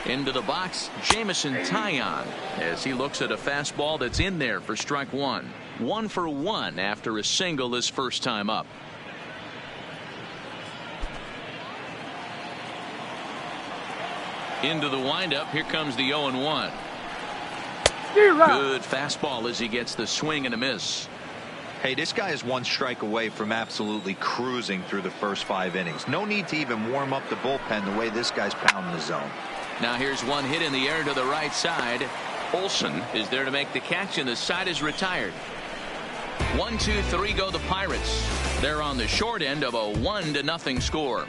Into the box, Jamison Taillon, as he looks at a fastball that's in there for strike 1. 1 for 1 after a single his first time up. Into the windup, here comes the 0-1. Good fastball as he gets the swing and a miss. Hey, this guy is 1 strike away from absolutely cruising through the first 5 innings. No need to even warm up the bullpen the way this guy's pounding the zone. Now here's one hit in the air to the right side. Olsen is there to make the catch, and the side is retired. 1, 2, 3 go the Pirates. They're on the short end of a 1-0 score.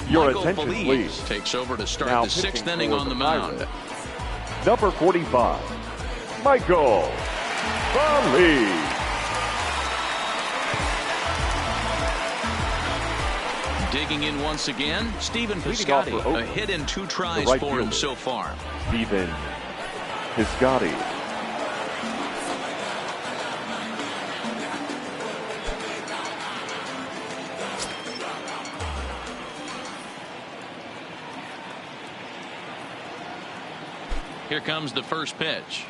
Your Michael attention, Feliz please. takes over to start Now the 6th inning for on the Pirates, mound. Number 45, Michael Feliz. Digging in once again, Stephen Leading off Piscotty. for A hit and 2 tries right for him fielder. so far. Stephen Piscotty. Here comes the first pitch.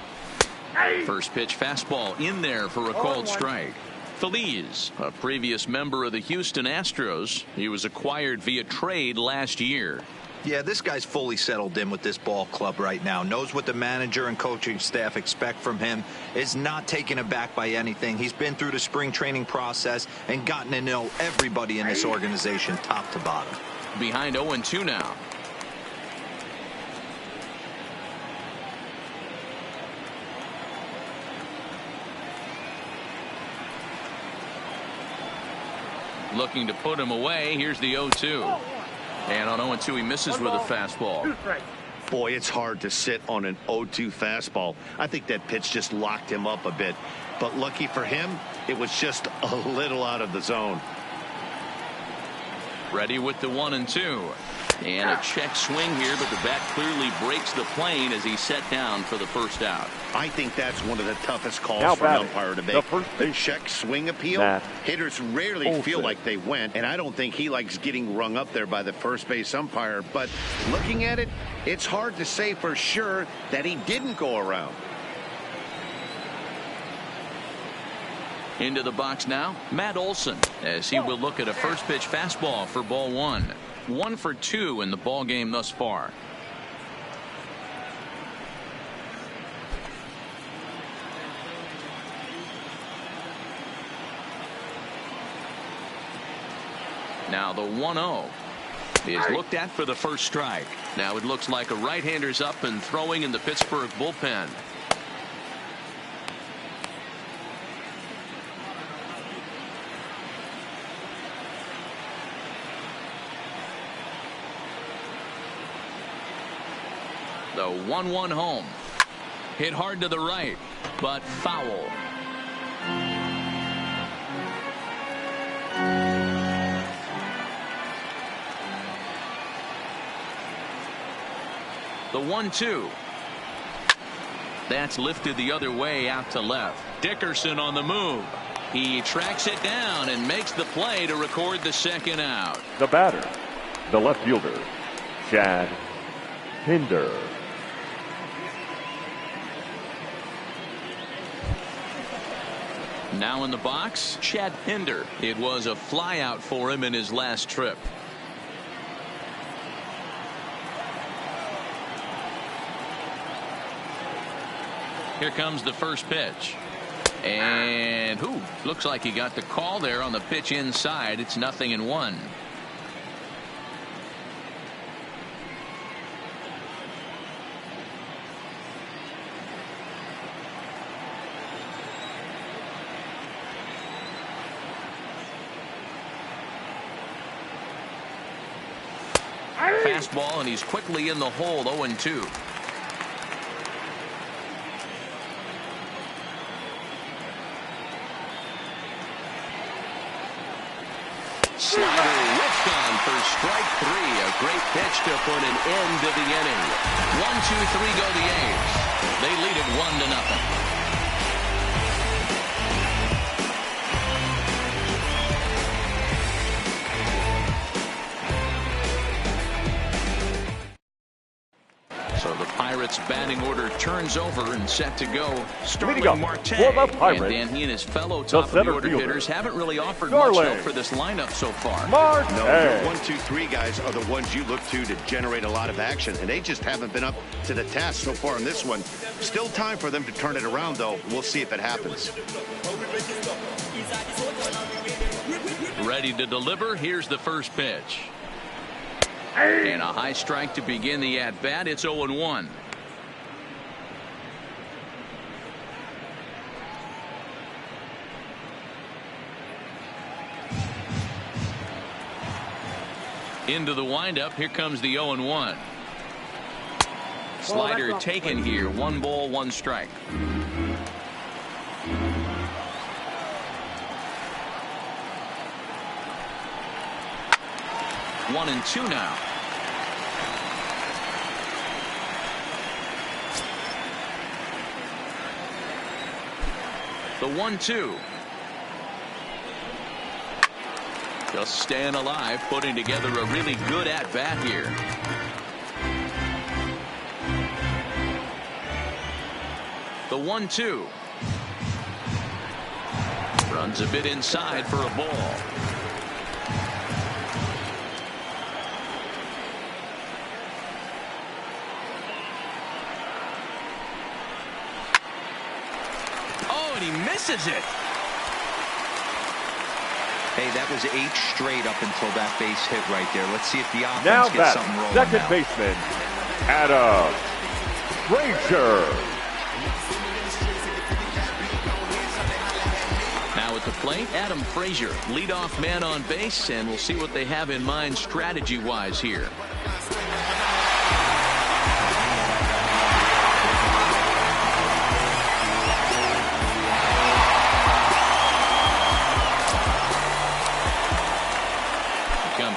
First pitch fastball in there for a called strike. Feliz, a previous member of the Houston Astros. He was acquired via trade last year. Yeah, this guy's fully settled in with this ball club right now. Knows what the manager and coaching staff expect from him. Is not taken aback by anything. He's been through the spring training process and gotten to know everybody in this organization top to bottom. Behind 0-2 now. Looking to put him away. Here's the 0-2. And on 0-2 he misses with a fastball. Boy, it's hard to sit on an 0-2 fastball. I think that pitch just locked him up a bit. But lucky for him, it was just a little out of the zone. Ready with the 1-2. And a check swing here, but the bat clearly breaks the plane as he's set down for the first out. I think that's one of the toughest calls Now for an batting, umpire to the make. first The base, check swing appeal, Matt hitters rarely Olsen. feel like they went, and I don't think he likes getting rung up there by the first base umpire. But looking at it, it's hard to say for sure that he didn't go around. Into the box now, Matt Olson, as he will look at a first pitch fastball for ball 1. 1 for 2 in the ball game thus far. Now the 1-0 is looked at for the first strike. Now it looks like a right-hander's up and throwing in the Pittsburgh bullpen. The 1-1 home. Hit hard to the right, but foul. The 1-2. That's lifted the other way out to left. Dickerson on the move. He tracks it down and makes the play to record the second out. The batter, the left fielder, Chad Pinder. Now in the box, Chad Pinder. It was a flyout for him in his last trip. Here comes the first pitch. And looks like he got the call there on the pitch inside. It's 0-1. Fastball, and he's quickly in the hole. 0-2. Slider whiffed on for strike 3. A great pitch to put an end to the inning. 1-2-3 go the A's. They lead it 1-0. So the Pirates batting order turns over and set to go. Starting Marte, and then he and his fellow top of the order hitters haven't really offered much help for this lineup so far. No, your 1, 2, 3 guys are the ones you look to generate a lot of action, and they just haven't been up to the task so far in this one. Still time for them to turn it around, though. We'll see if it happens. Ready to deliver. Here's the first pitch. And a high strike to begin the at-bat. It's 0-1. Into the windup. Here comes the 0-1. Slider taken here. 1 ball, 1 strike. 1-2 now. The 1-2. Just staying alive, putting together a really good at-bat here. The 1-2. Runs a bit inside for a ball. He misses it. Hey, that was 8 straight up until that base hit right there. Let's see if the offense gets something rolling. Second baseman, Adam Frazier. Now at the plate, Adam Frazier, leadoff man on base, and we'll see what they have in mind strategy-wise here.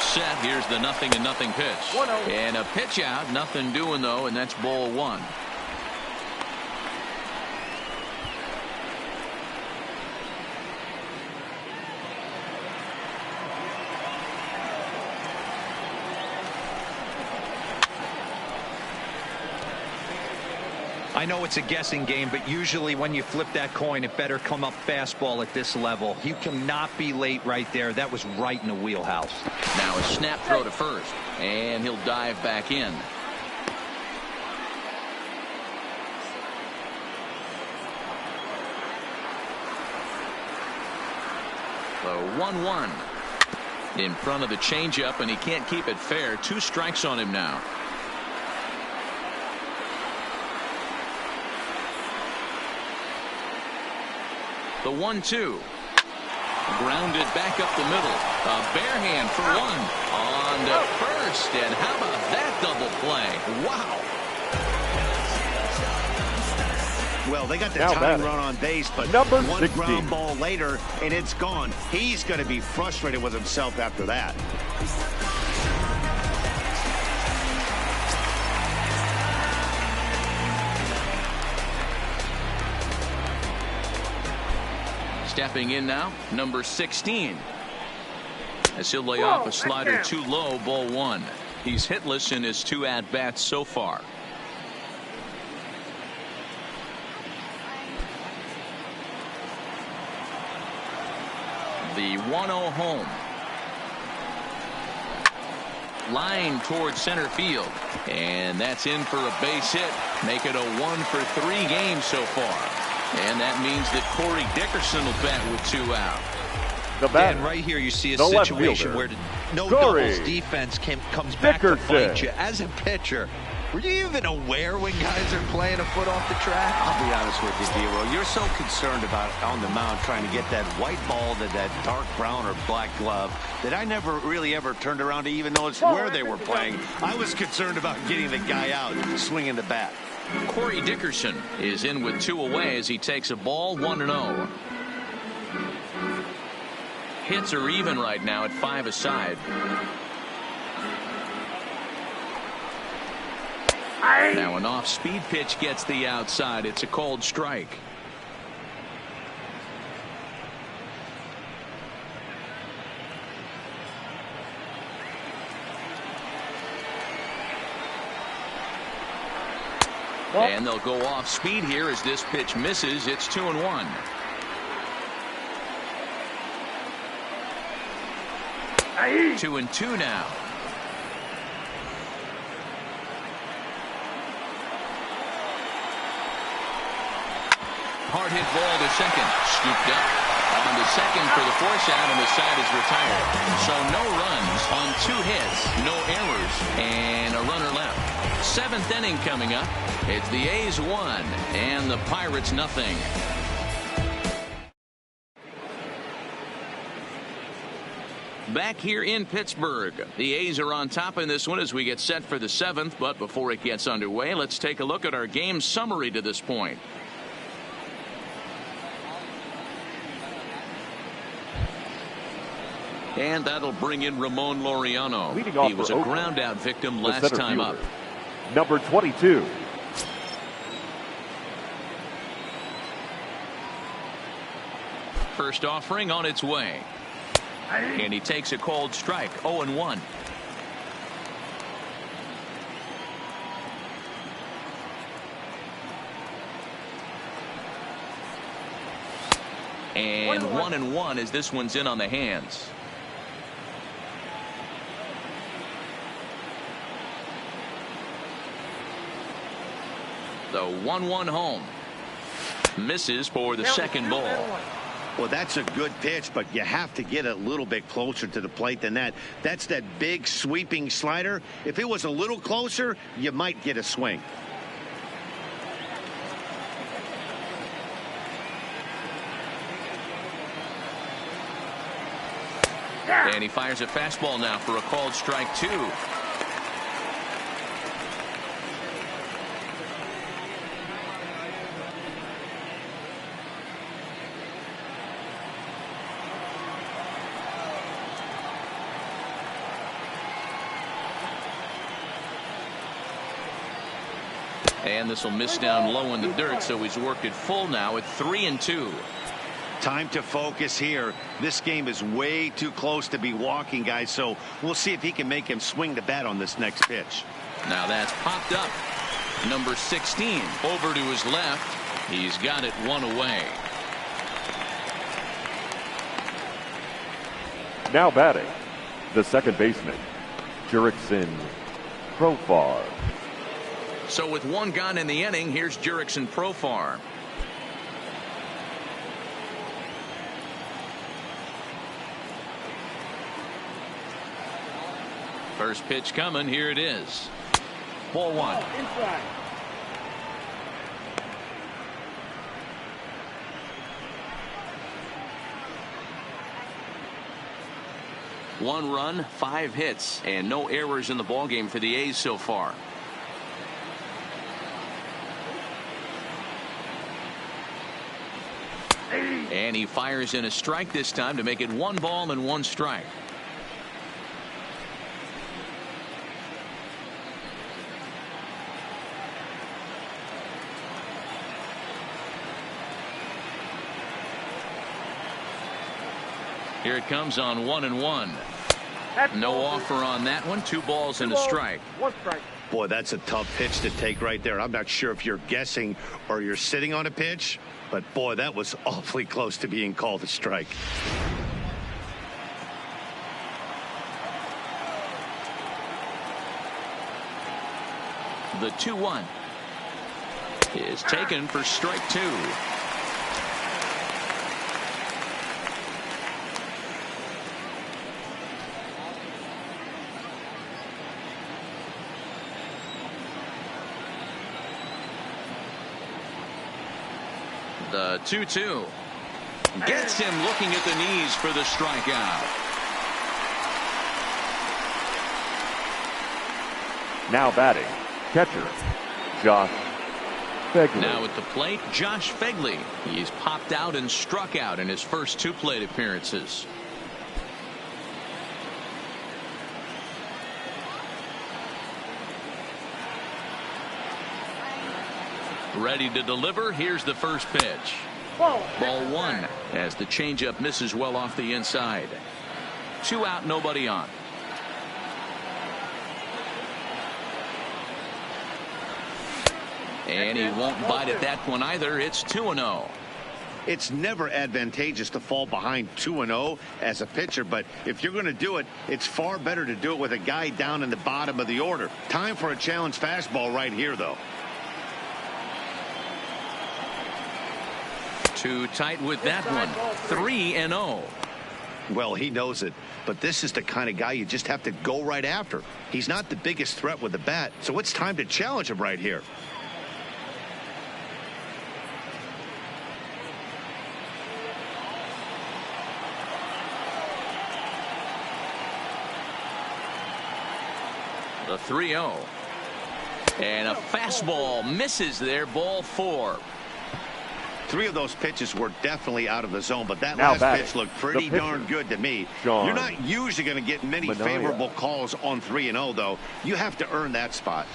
Set. Here's the 0-0 pitch. And a pitch out. Nothing doing, though, and that's ball 1. I know it's a guessing game, but usually when you flip that coin, it better come up fastball at this level. You cannot be late right there. That was right in the wheelhouse. Now a snap throw to first, and he'll dive back in. The 1-1 in front of the changeup, and he can't keep it fair. 2 strikes on him now. The 1-2. Grounded back up the middle. A bare hand for 1. On to first. And how about that double play? Wow. Well, they got the time run on base, but one ground ball later, and it's gone. He's going to be frustrated with himself after that. Stepping in now, number 16. As he'll lay off a slider too low, ball 1. He's hitless in his 2 at-bats so far. The 1-0 home. line towards center field. And that's in for a base hit. Make it a 1-for-3 game so far. And that means that Corey Dickerson will bat with 2 out. And right here you see a situation where no doubles defense comes back to fight you. As a pitcher, were you even aware when guys are playing a foot off the track? I'll be honest with you, D-Roll. You're so concerned about on the mound trying to get that white ball to that dark brown or black glove that I never really ever turned around to even notice where they were playing. I was concerned about getting the guy out, swinging the bat. Corey Dickerson is in with 2 away as he takes a ball, 1-0. Hits are even right now at 5 aside. Now an off-speed pitch gets the outside. It's a called strike. And they'll go off speed here as this pitch misses. It's 2-1. Aye. 2-2 now. Hard hit ball to second. Scooped up. On to second for the force out, and the side is retired. So no runs on 2 hits, no errors, and a runner left. 7th inning coming up. It's the A's 1 and the Pirates nothing. Back here in Pittsburgh, the A's are on top in this one as we get set for the 7th. But before it gets underway, let's take a look at our game summary to this point. And that'll bring in Ramon Laureano. He was a ground out victim last time up. Number 22. First offering on its way. And he takes a cold strike. 0-1. And 1-1 as this one's in on the hands. The 1-1 home. Misses for the second ball. Well, that's a good pitch, but you have to get a little bit closer to the plate than that. That's that big sweeping slider. If it was a little closer, you might get a swing. And he fires a fastball now for a called strike 2. And this will miss down low in the dirt, so he's worked it full now at 3-2. Time to focus here. This game is way too close to be walking, guys, so we'll see if he can make him swing the bat on this next pitch. Now that's popped up. Number 16 over to his left. He's got it 1 away. Now batting, the second baseman, Jurickson Profar. So with 1 gone in the inning, here's Jurickson Profar. First pitch coming. Here it is. Ball 1. Inside. One run, 5 hits, and no errors in the ballgame for the A's so far. And he fires in a strike this time to make it 1 ball and 1 strike. Here it comes on 1-1. No offer on that one. 2 balls and a strike. 1 strike. Boy, that's a tough pitch to take right there. I'm not sure if you're guessing or you're sitting on a pitch, but boy, that was awfully close to being called a strike. The 2-1 is taken for strike 2. The 2-2 gets him looking at the knees for the strikeout. Now batting, catcher, Josh Fegley. Now at the plate, Josh Fegley. He's popped out and struck out in his first 2 plate appearances. Ready to deliver. Here's the first pitch. Ball 1 as the changeup misses well off the inside. 2 out, nobody on. And he won't bite at that one either. It's 2-0. It's never advantageous to fall behind 2-0 as a pitcher, but if you're going to do it, it's far better to do it with a guy down in the bottom of the order. Time for a challenge fastball right here, though. Too tight with that one. 3-0. Well, he knows it, but this is the kind of guy you just have to go right after. He's not the biggest threat with the bat, so it's time to challenge him right here. The 3-0. And a fastball misses there. Ball 4. 3 of those pitches were definitely out of the zone, but that Now last batting, pitch looked pretty darn good to me. Sean You're not usually going to get many favorable calls on 3-0, though. You have to earn that spot.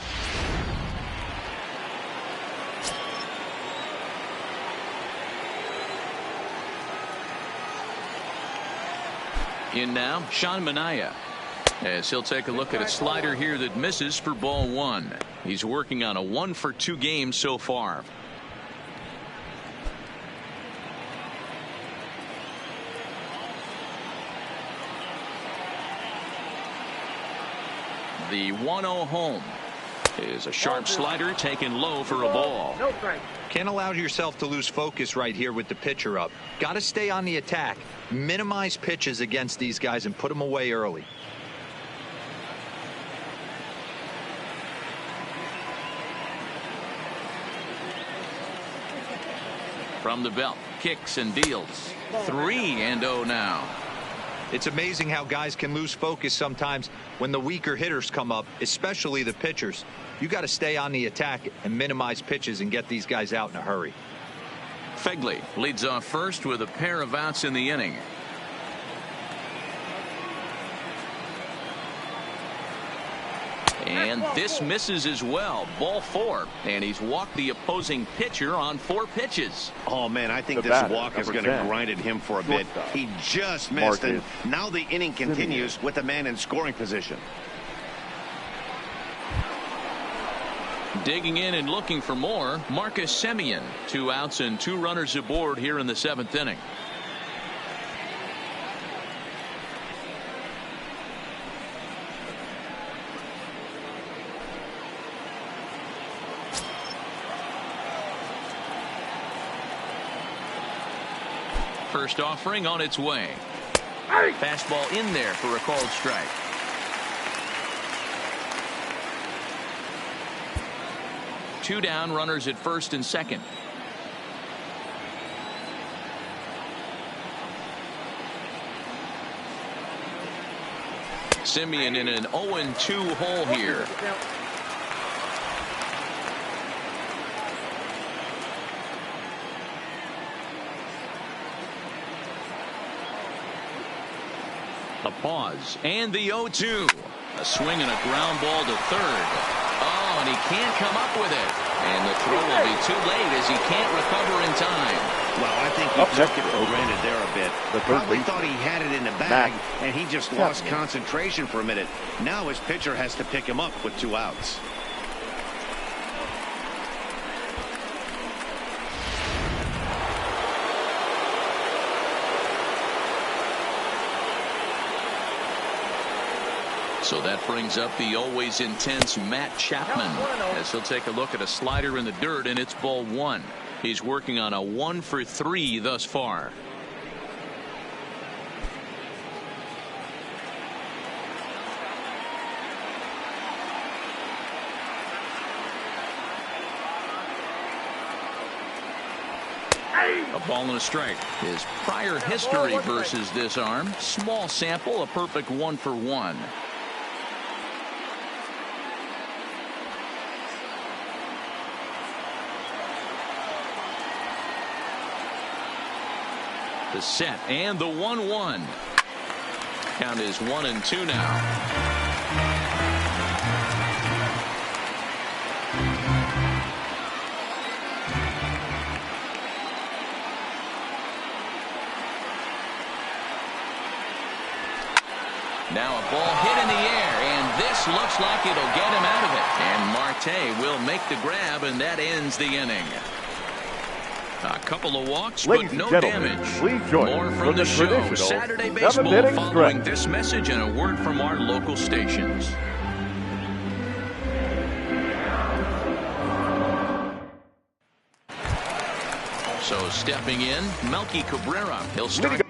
In now, Sean Manaea, as he'll take a look at a slider here that misses for ball 1. He's working on a 1-for-2 game so far. The 1-0 home is a sharp slider taken low for a ball. Can't allow yourself to lose focus right here with the pitcher up. Got to stay on the attack, minimize pitches against these guys and put them away early. From the belt, kicks and deals. 3-0 now. It's amazing how guys can lose focus sometimes when the weaker hitters come up, especially the pitchers. You got to stay on the attack and minimize pitches and get these guys out in a hurry. Fegley leads off first with a pair of outs in the inning. And this misses as well. Ball 4. And he's walked the opposing pitcher on 4 pitches. Oh, man, I think The this batter, walk is number going to 10. grind at him for a bit. He just missed, and Marcus now the inning continues with a man in scoring position. Digging in and looking for more, Marcus Semien. 2 outs and 2 runners aboard here in the 7th inning. First offering on its way. Fastball in there for a called strike. Two down, runners at first and second. Semien in an 0-2 hole here. A pause and the 0-2. A swing and a ground ball to third. Oh, and he can't come up with it. And the throw will be too late as he can't recover in time. Well, I think he took it for granted there a bit. Probably thought he had it in the bag, and he just lost concentration for a minute. Now his pitcher has to pick him up with 2 outs. So that brings up the always intense Matt Chapman as he'll take a look at a slider in the dirt, and it's ball 1. He's working on a 1 for 3 thus far. A ball and a strike. His prior history versus this arm, small sample, a perfect 1 for 1. The set and the 1-1. Count is 1-2 now. Now a ball hit in the air, and this looks like it'll get him out of it. And Marte will make the grab, and that ends the inning. A couple of walks, Ladies but no and gentlemen, damage. please join More us from for the the show. traditional Saturday baseball seventh-inning following stretch. this message and a word from our local stations. So stepping in, Melky Cabrera. He'll start.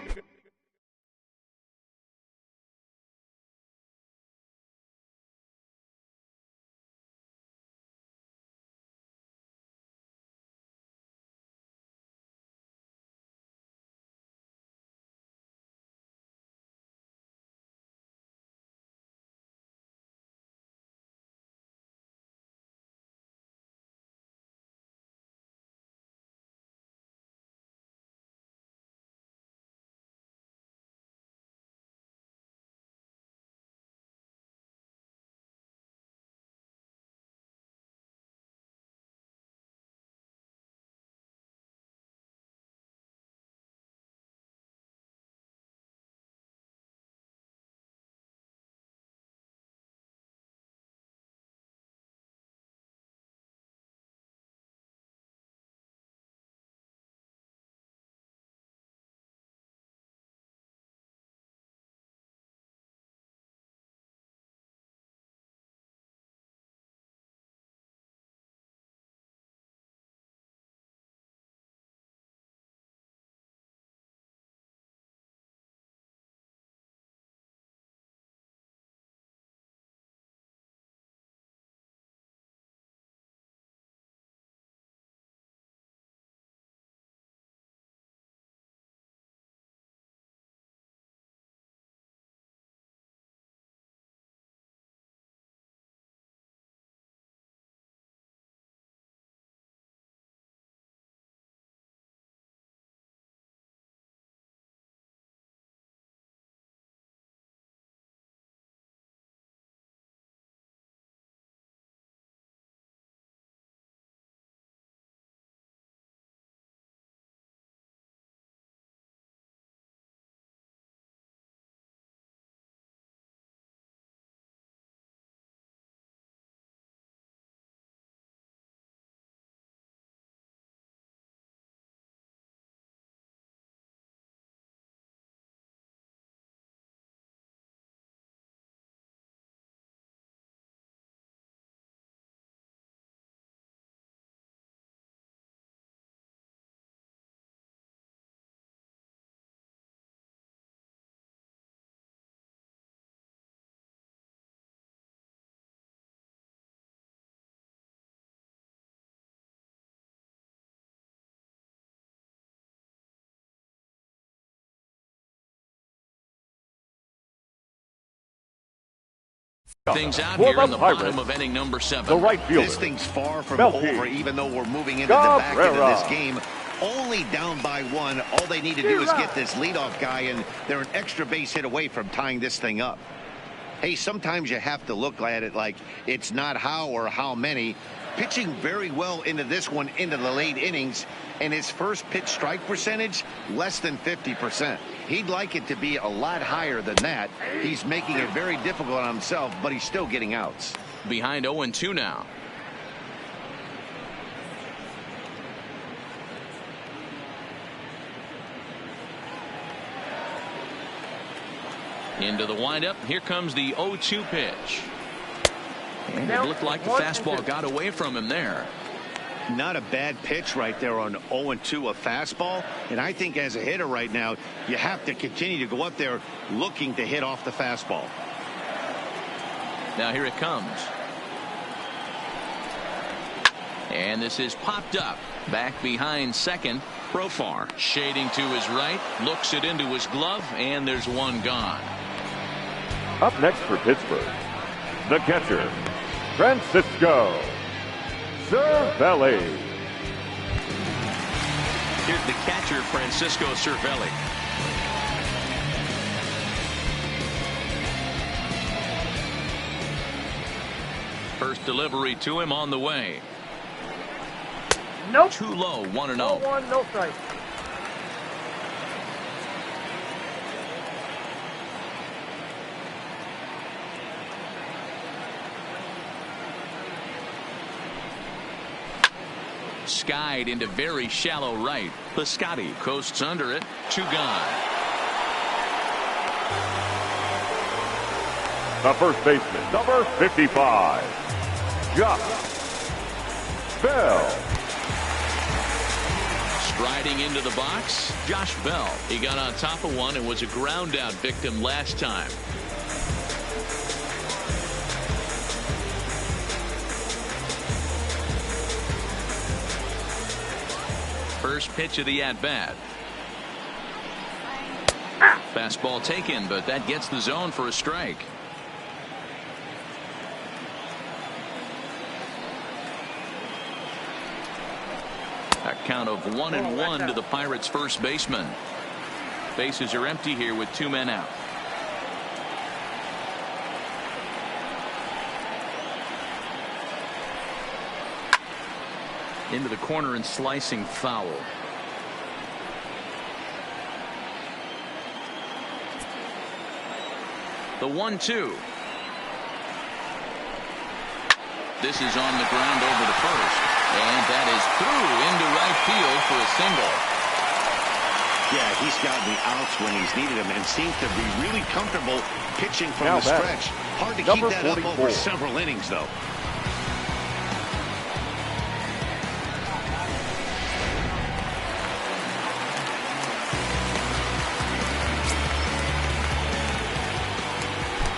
Things out here in the bottom of inning number 7. The right fielder. This thing's far from Melky over, even though we're moving into the back end of this game. Only down by 1. All they need to do is get this leadoff guy, and they're an extra base hit away from tying this thing up. Hey, sometimes you have to look at it like it's not how or how many. Pitching very well into this one into the late innings, and his first pitch strike percentage less than 50%. He'd like it to be a lot higher than that. He's making it very difficult on himself, but he's still getting outs. Behind 0-2 now. Into the windup. Here comes the 0-2 pitch. And it looked like the fastball got away from him there. Not a bad pitch right there on 0-2, a fastball. And I think as a hitter right now, you have to continue to go up there looking to hit off the fastball. Now here it comes. And this is popped up. Back behind second. Profar shading to his right. Looks it into his glove. And there's one gone. Up next for Pittsburgh, the catcher, Francisco Cervelli. Here's the catcher, Francisco Cervelli. First delivery to him on the way. Nope. Too low, 1-0. 0-1, no strike. Skied into very shallow right. Piscotty coasts under it. 2 gone. The first baseman, number 55, Josh Bell. Striding into the box, Josh Bell. He got on top of one and was a ground out victim last time. First pitch of the at-bat. Fastball taken, but that gets the zone for a strike. A count of 1-1 to the Pirates' first baseman. Bases are empty here with 2 men out. Into the corner and slicing foul. The 1-2. This is on the ground over the first. And that is through into right field for a single. Yeah, he's gotten the outs when he's needed them and seems to be really comfortable pitching from Now the stretch. Hard to keep that 44. up over several innings, though.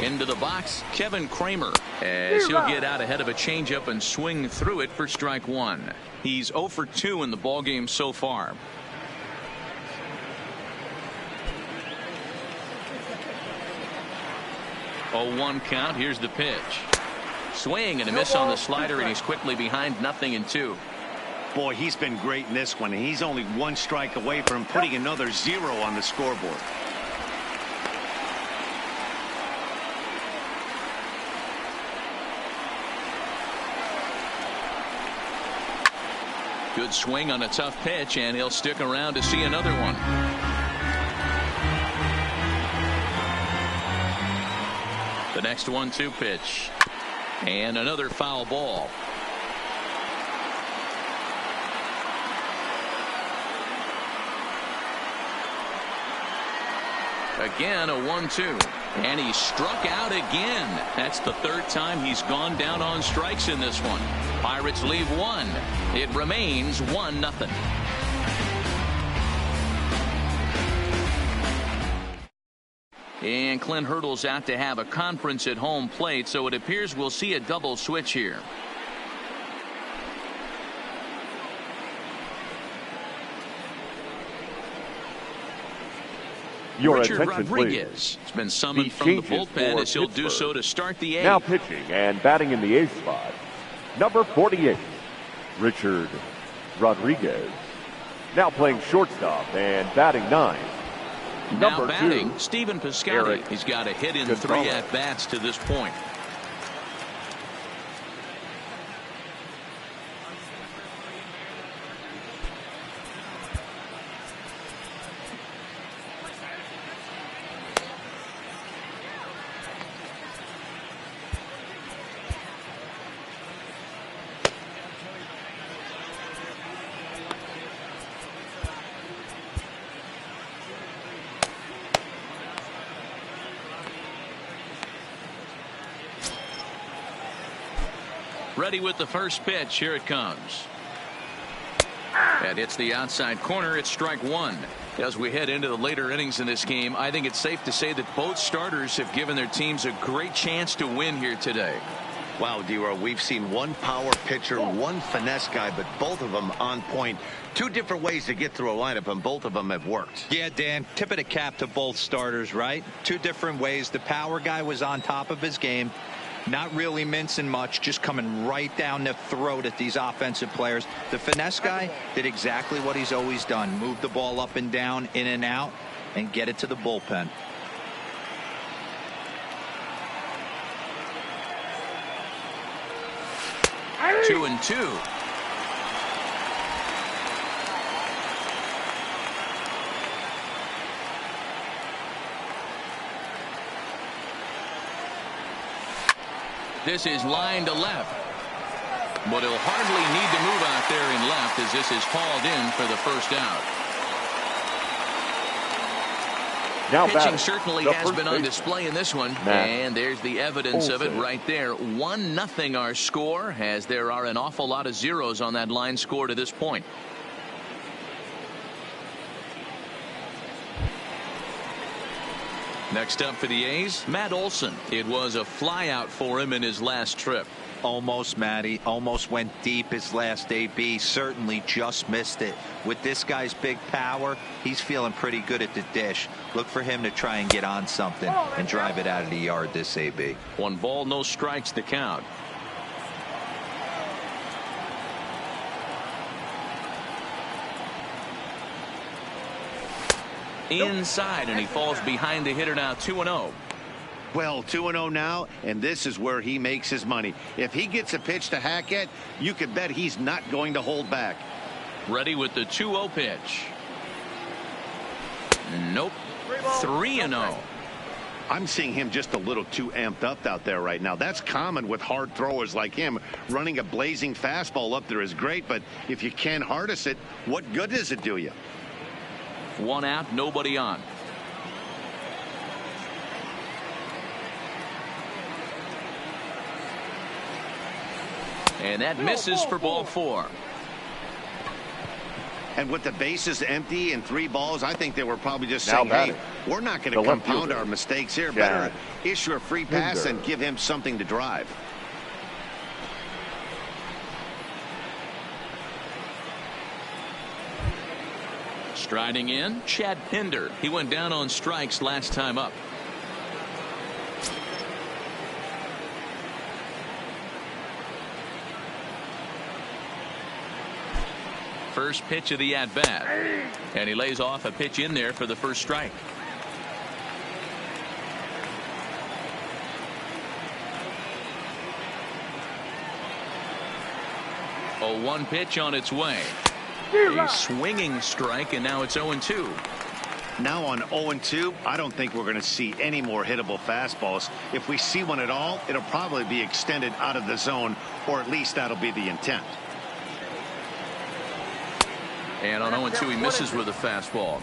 Into the box, Kevin Kramer, as he'll get out ahead of a changeup and swing through it for strike 1. He's 0 for 2 in the ballgame so far. Oh, 1 count. Here's the pitch. Swing and a miss on the slider, and he's quickly behind 0-2. Boy, he's been great in this one, and he's only 1 strike away from putting another 0 on the scoreboard. Good swing on a tough pitch, and he'll stick around to see another one. The next 1-2 pitch. And another foul ball. Again, a 1-2. And he struck out again. That's the 3rd time he's gone down on strikes in this one. Pirates leave 1. It remains 1-0. And Clint Hurdle's out to have a conference at home plate, so it appears we'll see a double switch here. Your Richard attention, Rodriguez has been summoned from the bullpen as he'll do so to start the 8th. Now pitching and batting in the 8th spot, number 48, Richard Rodriguez. Now playing shortstop and batting 9. Now Number batting, 2, Stephen Piscotty. Eric He's got a hit in Gonzalez. 3 at-bats to this point. Ready with the first pitch. Here it comes. That hits the outside corner. It's strike one. As we head into the later innings in this game, I think it's safe to say that both starters have given their teams a great chance to win here today. Wow, D-Row, we've seen one power pitcher, one finesse guy, but both of them on point. Two different ways to get through a lineup, and both of them have worked. Yeah, Dan, tip of the cap to both starters, right? Two different ways. The power guy was on top of his game. Not really mincing much, just coming right down the throat at these offensive players. The finesse guy did exactly what he's always done. Move the ball up and down, in and out, and get it to the bullpen. Hey. 2-2. This is line to left. But he'll hardly need to move out there in left as this is hauled in for the first out. Now pitching certainly the has first been on baseman, display in this one. Matt And there's the evidence of it Olson. right there. 1-0 our score, as there are an awful lot of zeros on that line score to this point. Next up for the A's, Matt Olson. It was a flyout for him in his last trip. Almost, Matty. Almost went deep his last AB. Certainly just missed it. With this guy's big power, he's feeling pretty good at the dish. Look for him to try and get on something and drive it out of the yard this AB. 1 ball, no strikes to count. Inside, and he falls behind the hitter now. 2-0. Well, 2-0 now, and this is where he makes his money. If he gets a pitch to hack at, you could bet he's not going to hold back. Ready with the 2-0 pitch. Nope. 3-0. I'm seeing him just a little too amped up out there right now. That's common with hard throwers like him. Running a blazing fastball up there is great, but if you can't harness it, what good does it do you? 1 out, nobody on. And that misses for ball 4. And with the bases empty and 3 balls, I think they were probably just Now saying, hey, batting, we're not going the to left compound fielder, our mistakes here. Chad Better issue a free pass Pinder. and give him something to drive. Striding in, Chad Pinder. He went down on strikes last time up. First pitch of the at-bat. And he lays off a pitch in there for the first strike. A 1 pitch on its way. A swinging strike, and now it's 0-2. Now on 0-2, I don't think we're going to see any more hittable fastballs. If we see one at all, it'll probably be extended out of the zone, or at least that'll be the intent. And on 0-2, he misses with a fastball.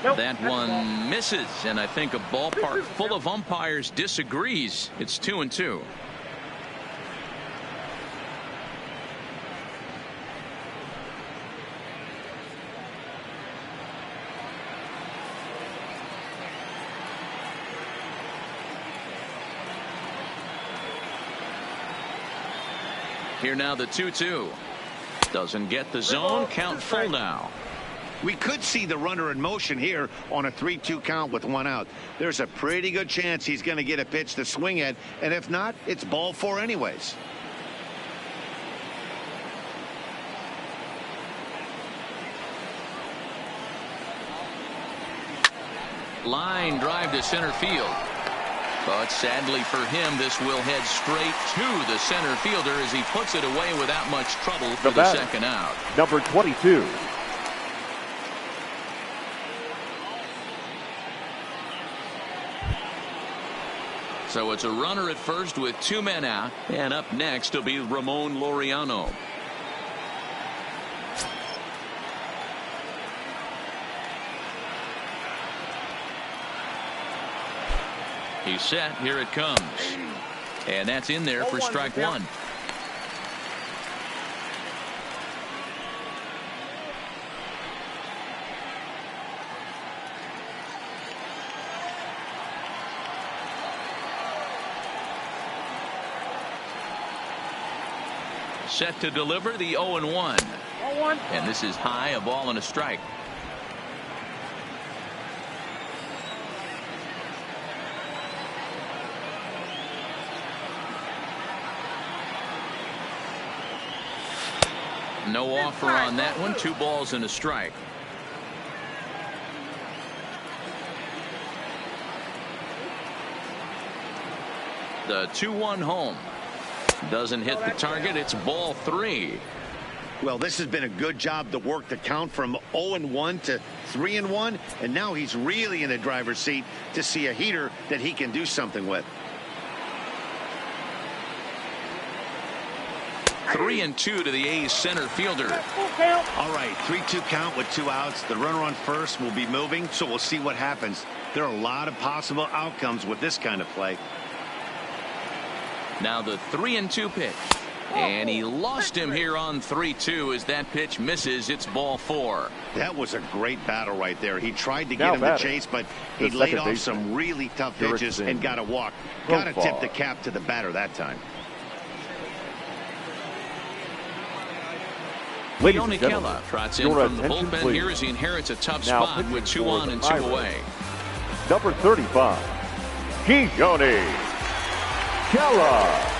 That one misses, and I think a ballpark full of umpires disagrees. It's 2-2. Here now the 2-2. Doesn't get the zone. Count full now. We could see the runner in motion here on a 3-2 count with 1 out. There's a pretty good chance he's going to get a pitch to swing at, and if not, it's ball 4 anyways. Line drive to center field. But sadly for him, this will head straight to the center fielder as he puts it away without much trouble for the second out. Number 22. So it's a runner at first with 2 men out, and up next will be Ramon Laureano. He's set. Here it comes. And that's in there for strike one. Set to deliver the 0-1. And this is high, a ball and a strike. No offer on that one. 2 balls and a strike. The 2-1 home. Doesn't hit the target. It's ball 3. Well, this has been a good job to work the count from 0-1 to 3-1. And now he's really in the driver's seat to see a heater that he can do something with. 3-2 to the A's center fielder. All right, 3-2 count with 2 outs. The runner on first will be moving, so we'll see what happens. There are a lot of possible outcomes with this kind of play. Now the 3-2 pitch. And he lost him here on 3-2 as that pitch misses. It's ball 4. That was a great battle right there. He tried to get him to chase, but he laid off some really tough pitches and got a walk. Got to tip the cap to the batter that time. Leone Kella trots in from the bullpen here as he inherits a tough spot with 2 on and 2 away. Number 35, Leone Kella.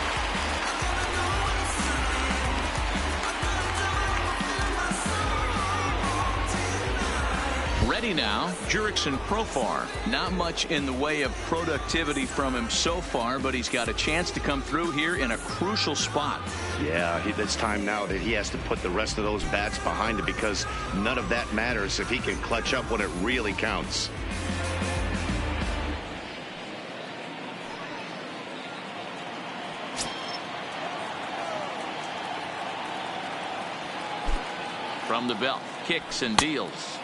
Ready now, Jurickson Profar. Not much in the way of productivity from him so far, but he's got a chance to come through here in a crucial spot. Yeah, it's time now that he has to put the rest of those bats behind him, because none of that matters if he can clutch up when it really counts. From the belt, kicks and deals.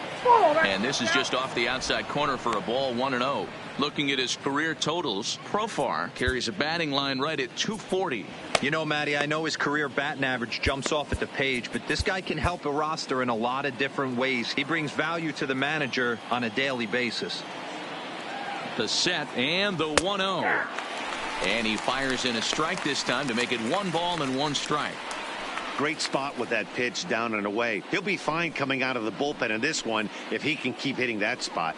And this is just off the outside corner for a ball, 1-0. Looking at his career totals, Profar carries a batting line right at 240. You know, Matty, I know his career batting average jumps off at the page, but this guy can help a roster in a lot of different ways. He brings value to the manager on a daily basis. The set and the 1-0. And he fires in a strike this time to make it 1 ball and 1 strike. Great spot with that pitch down and away. He'll be fine coming out of the bullpen in this one if he can keep hitting that spot.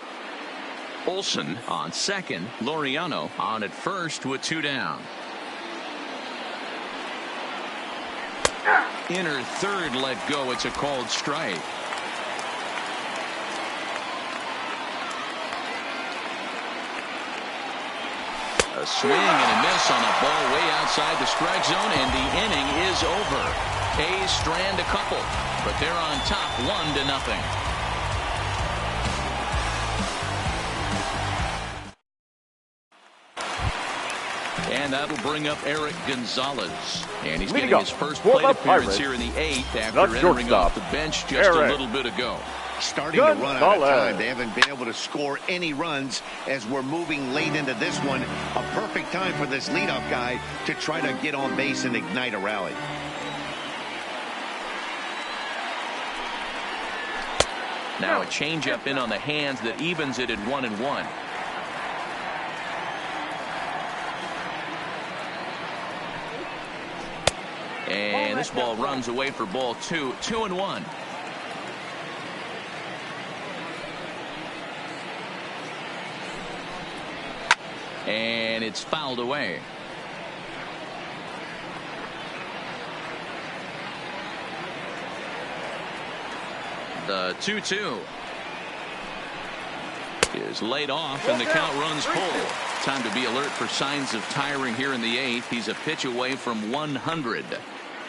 Olson on second. Laureano on at first with 2 down. Inner third let go. It's a called strike. A swing and a miss on a ball way outside the strike zone, and the inning is over. A's strand a couple, but they're on top 1-0. And that'll bring up Eric Gonzalez. And he's getting his first plate appearance here in the 8th after entering off the bench just a little bit ago. Starting to run out of time. They haven't been able to score any runs as we're moving late into this one. A perfect time for this leadoff guy to try to get on base and ignite a rally. Now a changeup in on the hands that evens it at 1-1. And this ball runs away for ball 2. 2-1. And it's fouled away. The 2-2 is laid off, and the count runs full. Time to be alert for signs of tiring here in the 8th. He's a pitch away from 100.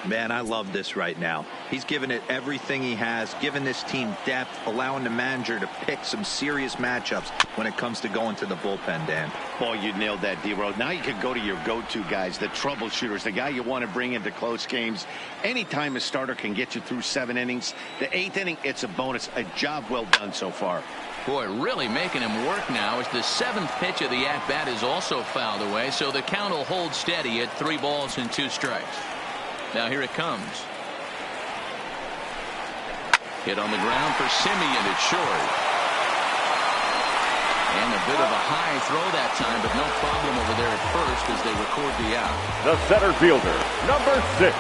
Man, I love this right now. He's given it everything he has, given this team depth, allowing the manager to pick some serious matchups when it comes to going to the bullpen, Dan. Boy, you nailed that, D-Road. Now you can go to your go-to guys, the troubleshooters, the guy you want to bring into close games. Anytime a starter can get you through 7 innings, the 8th inning, it's a bonus. A job well done so far. Boy, really making him work now as the 7th pitch of the at-bat is also fouled away, so the count will hold steady at 3 balls and 2 strikes. Now here it comes. Hit on the ground for Simeon. It's short. And a bit of a high throw that time, but no problem over there at first as they record the out. The center fielder, number 6,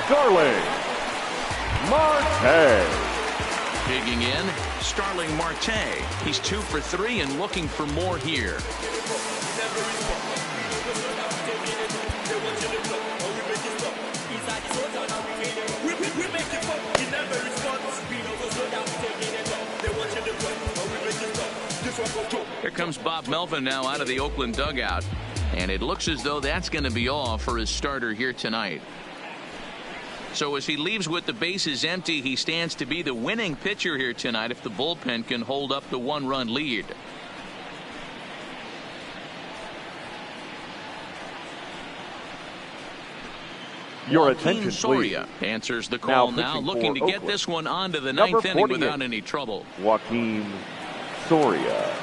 Starling Marte. Digging in, Starling Marte. He's 2 for 3 and looking for more here. Here comes Bob Melvin now out of the Oakland dugout, and it looks as though that's going to be all for his starter here tonight. So as he leaves with the bases empty, he stands to be the winning pitcher here tonight if the bullpen can hold up the 1-run lead. Your Joaquin attention, Soria please. answers the call now looking to get Oakland, this one on to the number 9th inning 48, without any trouble. Joaquin Soria.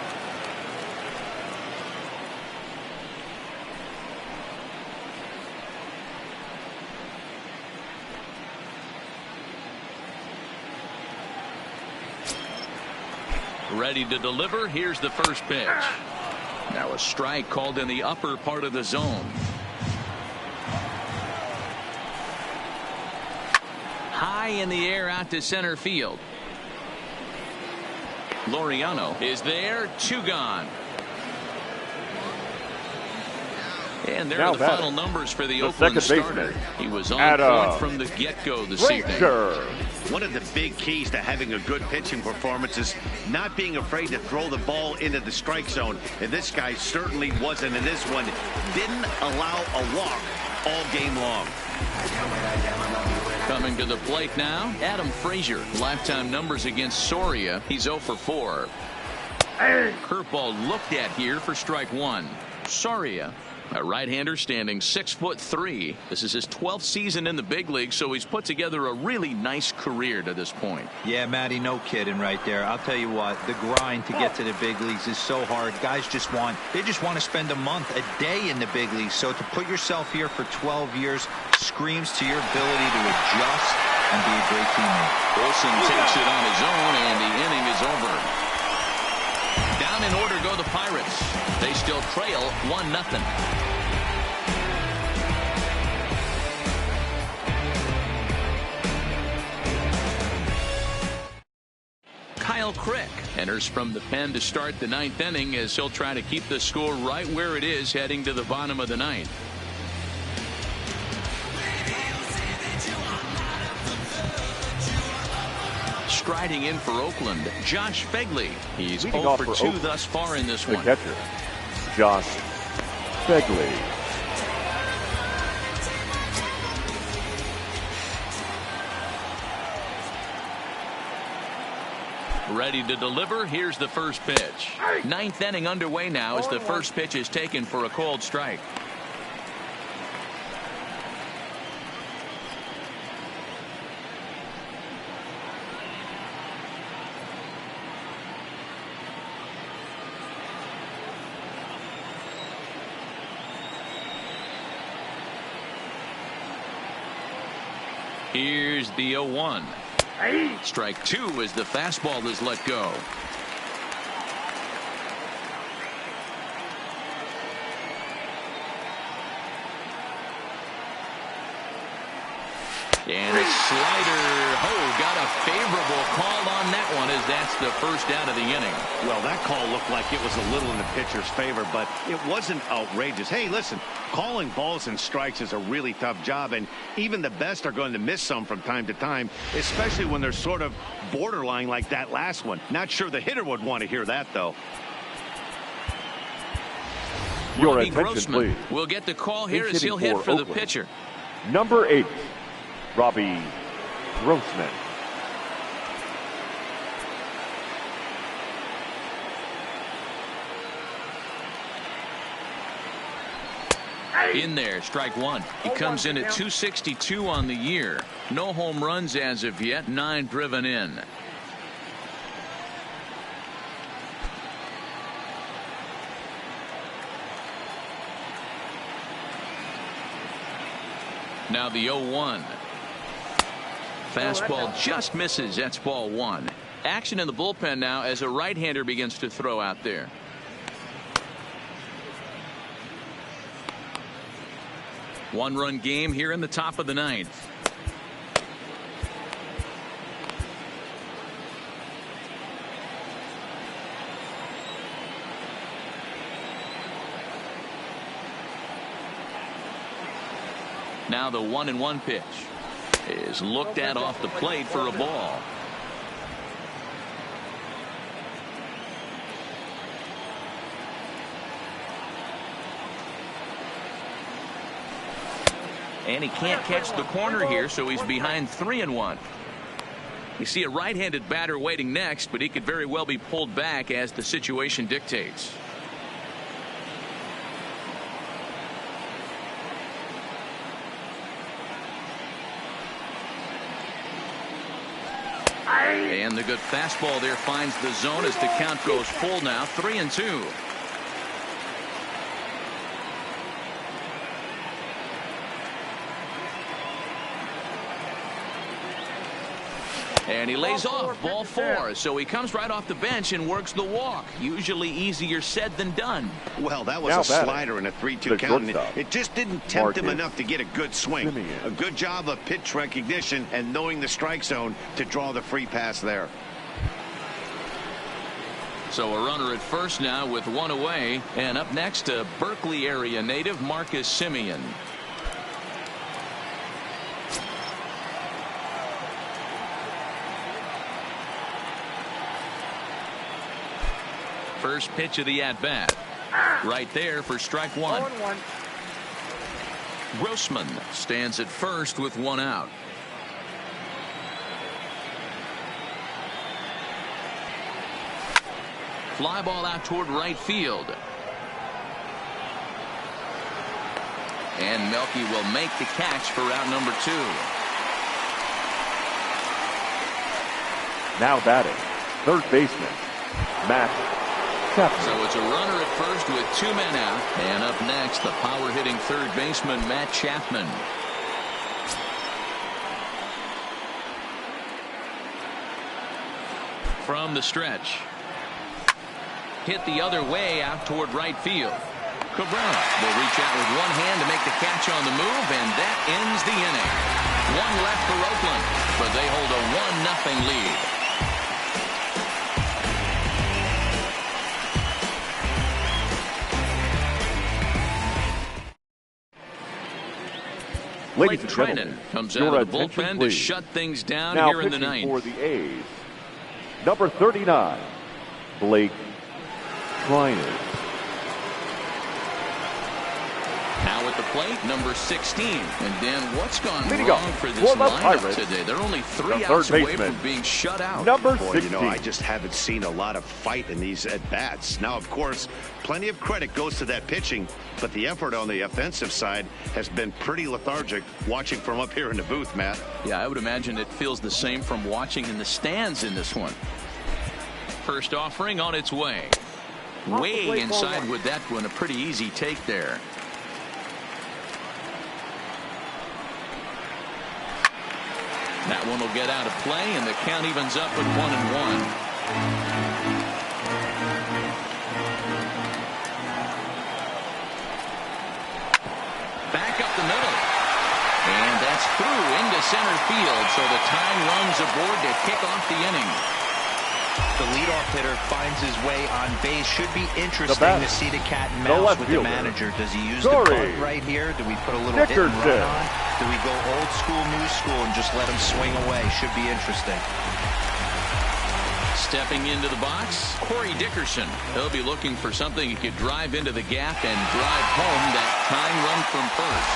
Ready to deliver. Here's the first pitch. Now a strike called in the upper part of the zone. High in the air out to center field. Laureano is there. 2 gone. And there are the final numbers for the Oakland starter. He was on point from the get-go this evening. One of the big keys to having a good pitching performance is not being afraid to throw the ball into the strike zone. And this guy certainly wasn't in this one. Didn't allow a walk all game long. Coming to the plate now, Adam Frazier. Lifetime numbers against Soria. He's 0 for 4. Curveball looked at here for strike 1. Soria, a right-hander standing 6'3". This is his 12th season in the big league, so he's put together a really nice career to this point. Yeah, Matty, no kidding right there. I'll tell you what, the grind to get to the big leagues is so hard. Guys just want to spend a month, a day in the big leagues. So to put yourself here for 12 years screams to your ability to adjust and be a great teammate. Olsen takes it on his own, and the inning is over. Down in order go the Pirates. They still trail 1-0. Kyle Crick enters from the pen to start the 9th inning as he'll try to keep the score right where it is heading to the bottom of the 9th. Striding in for Oakland, Josh Phegley. He's 0 for 2 thus far in this one. The catcher, Josh Phegley. Ready to deliver. Here's the first pitch. 9th inning underway now as the first pitch is taken for a called strike. Here's the 0-1. Strike 2 as the fastball is let go. And a slider. Oh, got a favorable call on that one as that's the first out of the inning. Well, that call looked like it was a little in the pitcher's favor, but it wasn't outrageous. Hey, listen, calling balls and strikes is a really tough job, and even the best are going to miss some from time to time, especially when they're sort of borderline like that last one. Not sure the hitter would want to hear that, though. Your Robbie attention, Grossman please. will get the call here as he'll hit for the pitcher. Number 8, Robbie Grossman. In there, strike one. He comes in at 262 on the year. No home runs as of yet, 9 driven in. Now the 0-1. Fastball just misses. That's ball 1. Action in the bullpen now as a right-hander begins to throw out there. One-run game here in the top of the 9th. Now the 1-1 pitch is looked at off the plate for a ball. And he can't catch the corner here, so he's behind 3-1. You see a right-handed batter waiting next, but he could very well be pulled back as the situation dictates. And the good fastball there finds the zone as the count goes full now, 3-2. And he lays off, ball 4, so he comes right off the bench and works the walk. Usually easier said than done. Well, that was a slider in a 3-2 count. It just didn't tempt him enough to get a good swing. A good job of pitch recognition and knowing the strike zone to draw the free pass there. So a runner at first now with 1 away, and up next a Berkeley area native, Marcus Semien. First pitch of the at-bat. Right there for strike 1. Grossman stands at first with 1 out. Fly ball out toward right field. And Melky will make the catch for out number 2. Now batting, third baseman, Matt. So it's a runner at first with 2 men out, and up next the power hitting third baseman Matt Chapman. From the stretch, hit the other way out toward right field. Cabrera will reach out with one hand to make the catch on the move, and that ends the inning. 1 left for Oakland, but they hold a 1-0 lead. Ladies and Trinan gentlemen, comes out of the bullpen to shut things down now here in the pitching 9th. for the A's, number 39, Blake Trinan. Now at the plate, number 16. And Dan, what's gone Leading wrong off for this for the lineup Pirates, today? They're only 3 the outs third away baseman, from being shut out. number Boy, 16. you know, I just haven't seen a lot of fight in these at-bats. Now, of course, plenty of credit goes to that pitching, but the effort on the offensive side has been pretty lethargic watching from up here in the booth, Matt. Yeah, I would imagine it feels the same from watching in the stands in this one. First offering on its way. Way inside with that one, a pretty easy take there. That one will get out of play, and the count evens up at 1-1. Back up the middle. And that's through into center field, so the tying runs aboard to kick off the inning. The leadoff hitter finds his way on base. Should be interesting to see the cat and mouse with the manager. Does he use the bunt right here? Do we put a little hit and run on? Do we go old school, new school, and just let him swing away? Should be interesting. Stepping into the box, Corey Dickerson. He'll be looking for something he could drive into the gap and drive home that tying run from first.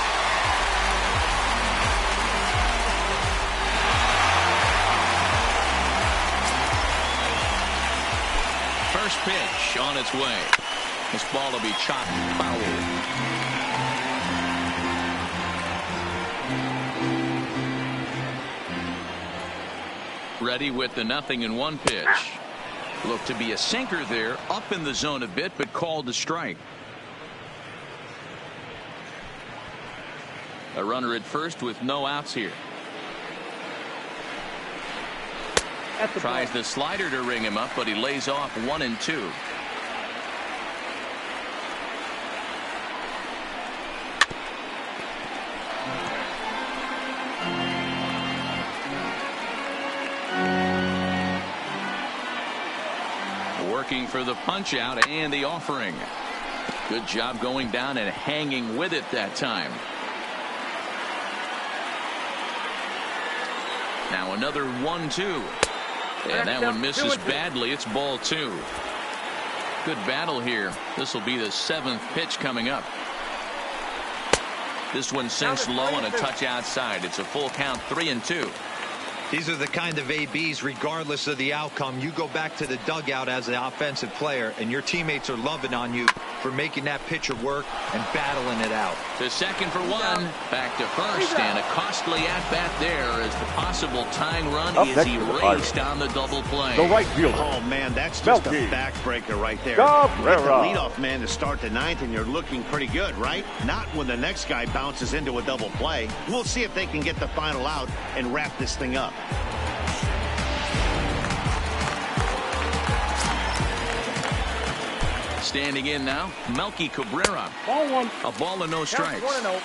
first pitch on its way. This ball will be chopped foul. Ready with the 0-1 pitch. Looked to be a sinker there, up in the zone a bit, but called a strike. A runner at first with no outs here. Tries the slider to ring him up, but he lays off 1-2. Working for the punch out and the offering. Good job going down and hanging with it that time. Now another 1-2. And that one misses badly. It's ball 2. Good battle here. This will be the 7th pitch coming up. This one sinks low and a touch outside. It's a full count, 3-2. These are the kind of ABs, regardless of the outcome. You go back to the dugout as an offensive player, and your teammates are loving on you for making that pitcher work and battling it out. To second for 1. Back to first, and a costly at-bat there as the possible tying run is erased on the double play. The right fielder. Oh, man, that's just a backbreaker right there. Cabrera. You get the leadoff man to start the 9th, and you're looking pretty good, right? Not when the next guy bounces into a double play. We'll see if they can get the final out and wrap this thing up. Standing in now, Melky Cabrera. Ball 1. A ball and no strikes. 1-0.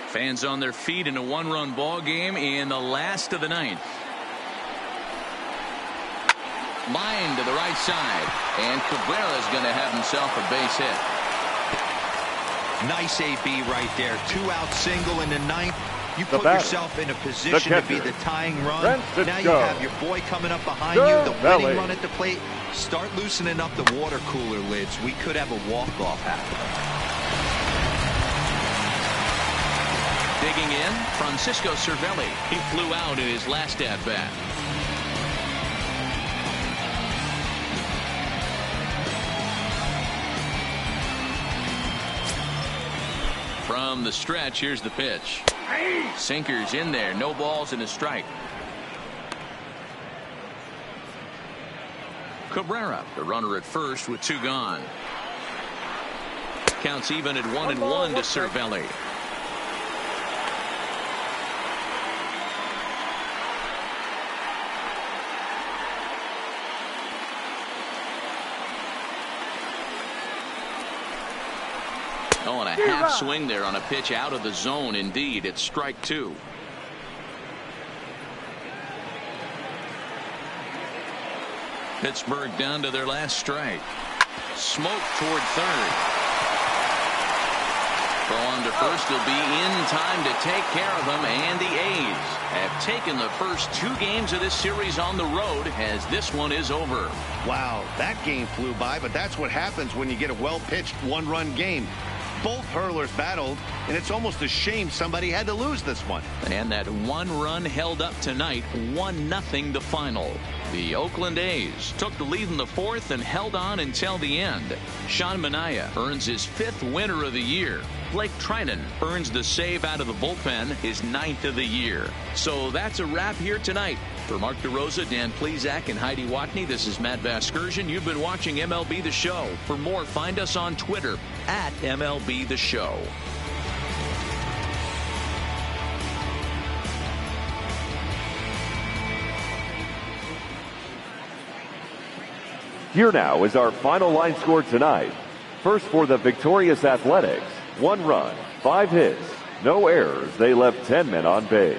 Fans on their feet in a 1-run ball game in the last of the 9th. Line to the right side, and Cabrera is going to have himself a base hit. Nice AB right there. 2-out single in the 9th. You put yourself in a position to be the tying run. Now you have your boy coming up behind you, the winning run at the plate. Start loosening up the water cooler lids. We could have a walk-off happen. Digging in, Francisco Cervelli. He flew out in his last at-bat. From the stretch, here's the pitch. Sinkers in there, no balls and a strike. Cabrera, the runner at first with 2 gone. Counts even at 1-1 to Cervelli. Oh, and a half swing there on a pitch out of the zone. Indeed, it's strike 2. Pittsburgh down to their last strike. Smoke toward third. Throw on to first will be in time to take care of them, and the A's have taken the first 2 games of this series on the road as this one is over. Wow, that game flew by, but that's what happens when you get a well-pitched 1-run game. Both hurlers battled, and it's almost a shame somebody had to lose this one. And that 1 run held up tonight, 1-0 the final. The Oakland A's took the lead in the 4th and held on until the end. Sean Manaea earns his 5th winner of the year. Blake Trinan earns the save out of the bullpen, his 9th of the year. So that's a wrap here tonight. For Mark DeRosa, Dan Plezak, and Heidi Watney, this is Matt Vasgersian. You've been watching MLB The Show. For more, find us on Twitter at MLB The Show. Here now is our final line score tonight. First for the victorious Athletics, 1 run, 5 hits, no errors. They left 10 men on base.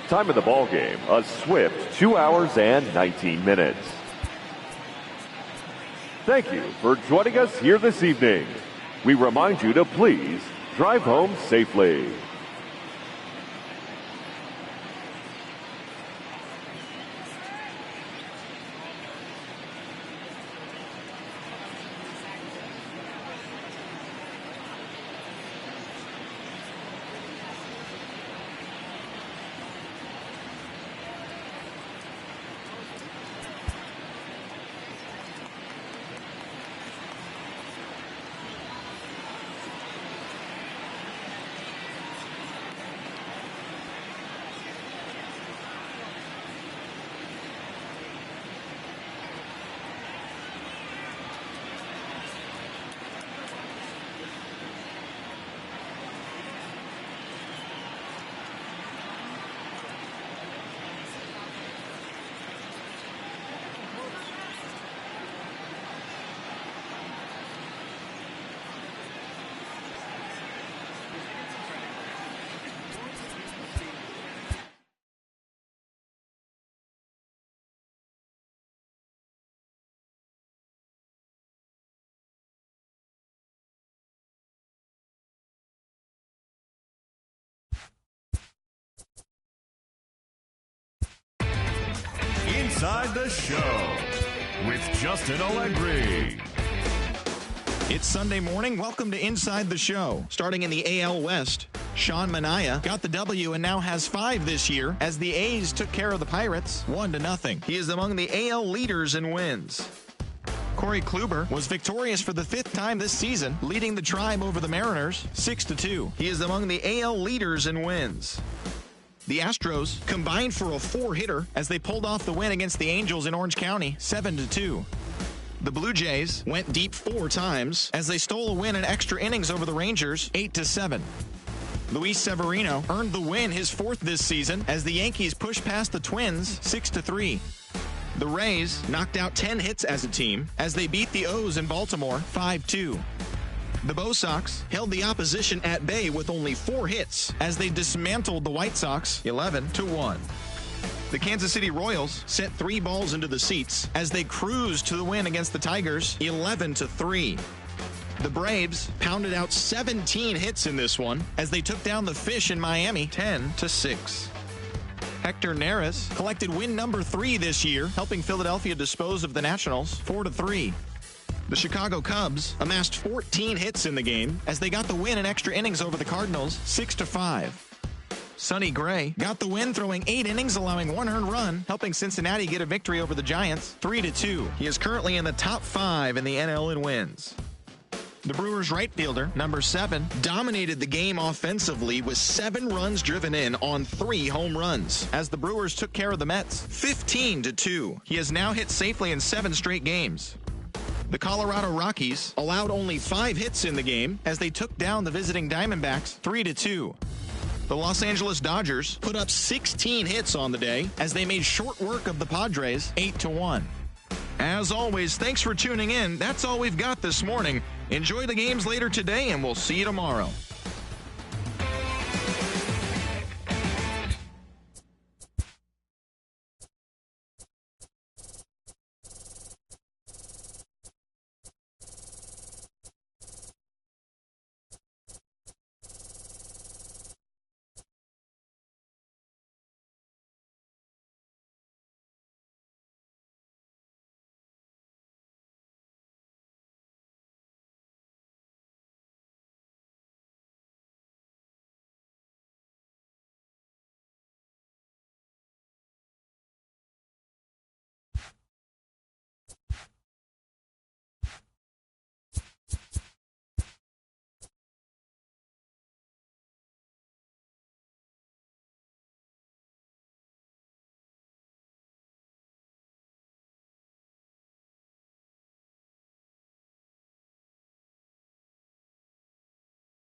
Time of the ball game, a swift 2 hours and 19 minutes. Thank you for joining us here this evening. We remind you to please drive home safely. Inside the Show with Justin Allegri. It's Sunday morning. Welcome to Inside the Show. Starting in the AL West, Sean Manaea got the W and now has 5 this year as the A's took care of the Pirates 1-0. He is among the AL leaders in wins. Corey Kluber was victorious for the 5th time this season, leading the Tribe over the Mariners 6-2. He is among the AL leaders in wins. The Astros combined for a 4-hitter as they pulled off the win against the Angels in Orange County 7-2. The Blue Jays went deep 4 times as they stole a win in extra innings over the Rangers 8-7. Luis Severino earned the win, his 4th this season, as the Yankees pushed past the Twins 6-3. The Rays knocked out 10 hits as a team as they beat the O's in Baltimore 5-2. The Bo Sox held the opposition at bay with only 4 hits as they dismantled the White Sox 11-1. The Kansas City Royals sent 3 balls into the seats as they cruised to the win against the Tigers 11-3. The Braves pounded out 17 hits in this one as they took down the Fish in Miami 10-6. Hector Neris collected win number 3 this year, helping Philadelphia dispose of the Nationals 4-3. The Chicago Cubs amassed 14 hits in the game as they got the win in extra innings over the Cardinals 6-5. Sonny Gray got the win, throwing 8 innings, allowing 1 earned run, helping Cincinnati get a victory over the Giants 3-2. He is currently in the top 5 in the NL in wins. The Brewers right fielder, number 7, dominated the game offensively with 7 runs driven in on 3 home runs as the Brewers took care of the Mets 15-2. He has now hit safely in 7 straight games. The Colorado Rockies allowed only 5 hits in the game as they took down the visiting Diamondbacks 3-2. The Los Angeles Dodgers put up 16 hits on the day as they made short work of the Padres 8-1. As always, thanks for tuning in. That's all we've got this morning. Enjoy the games later today, and we'll see you tomorrow.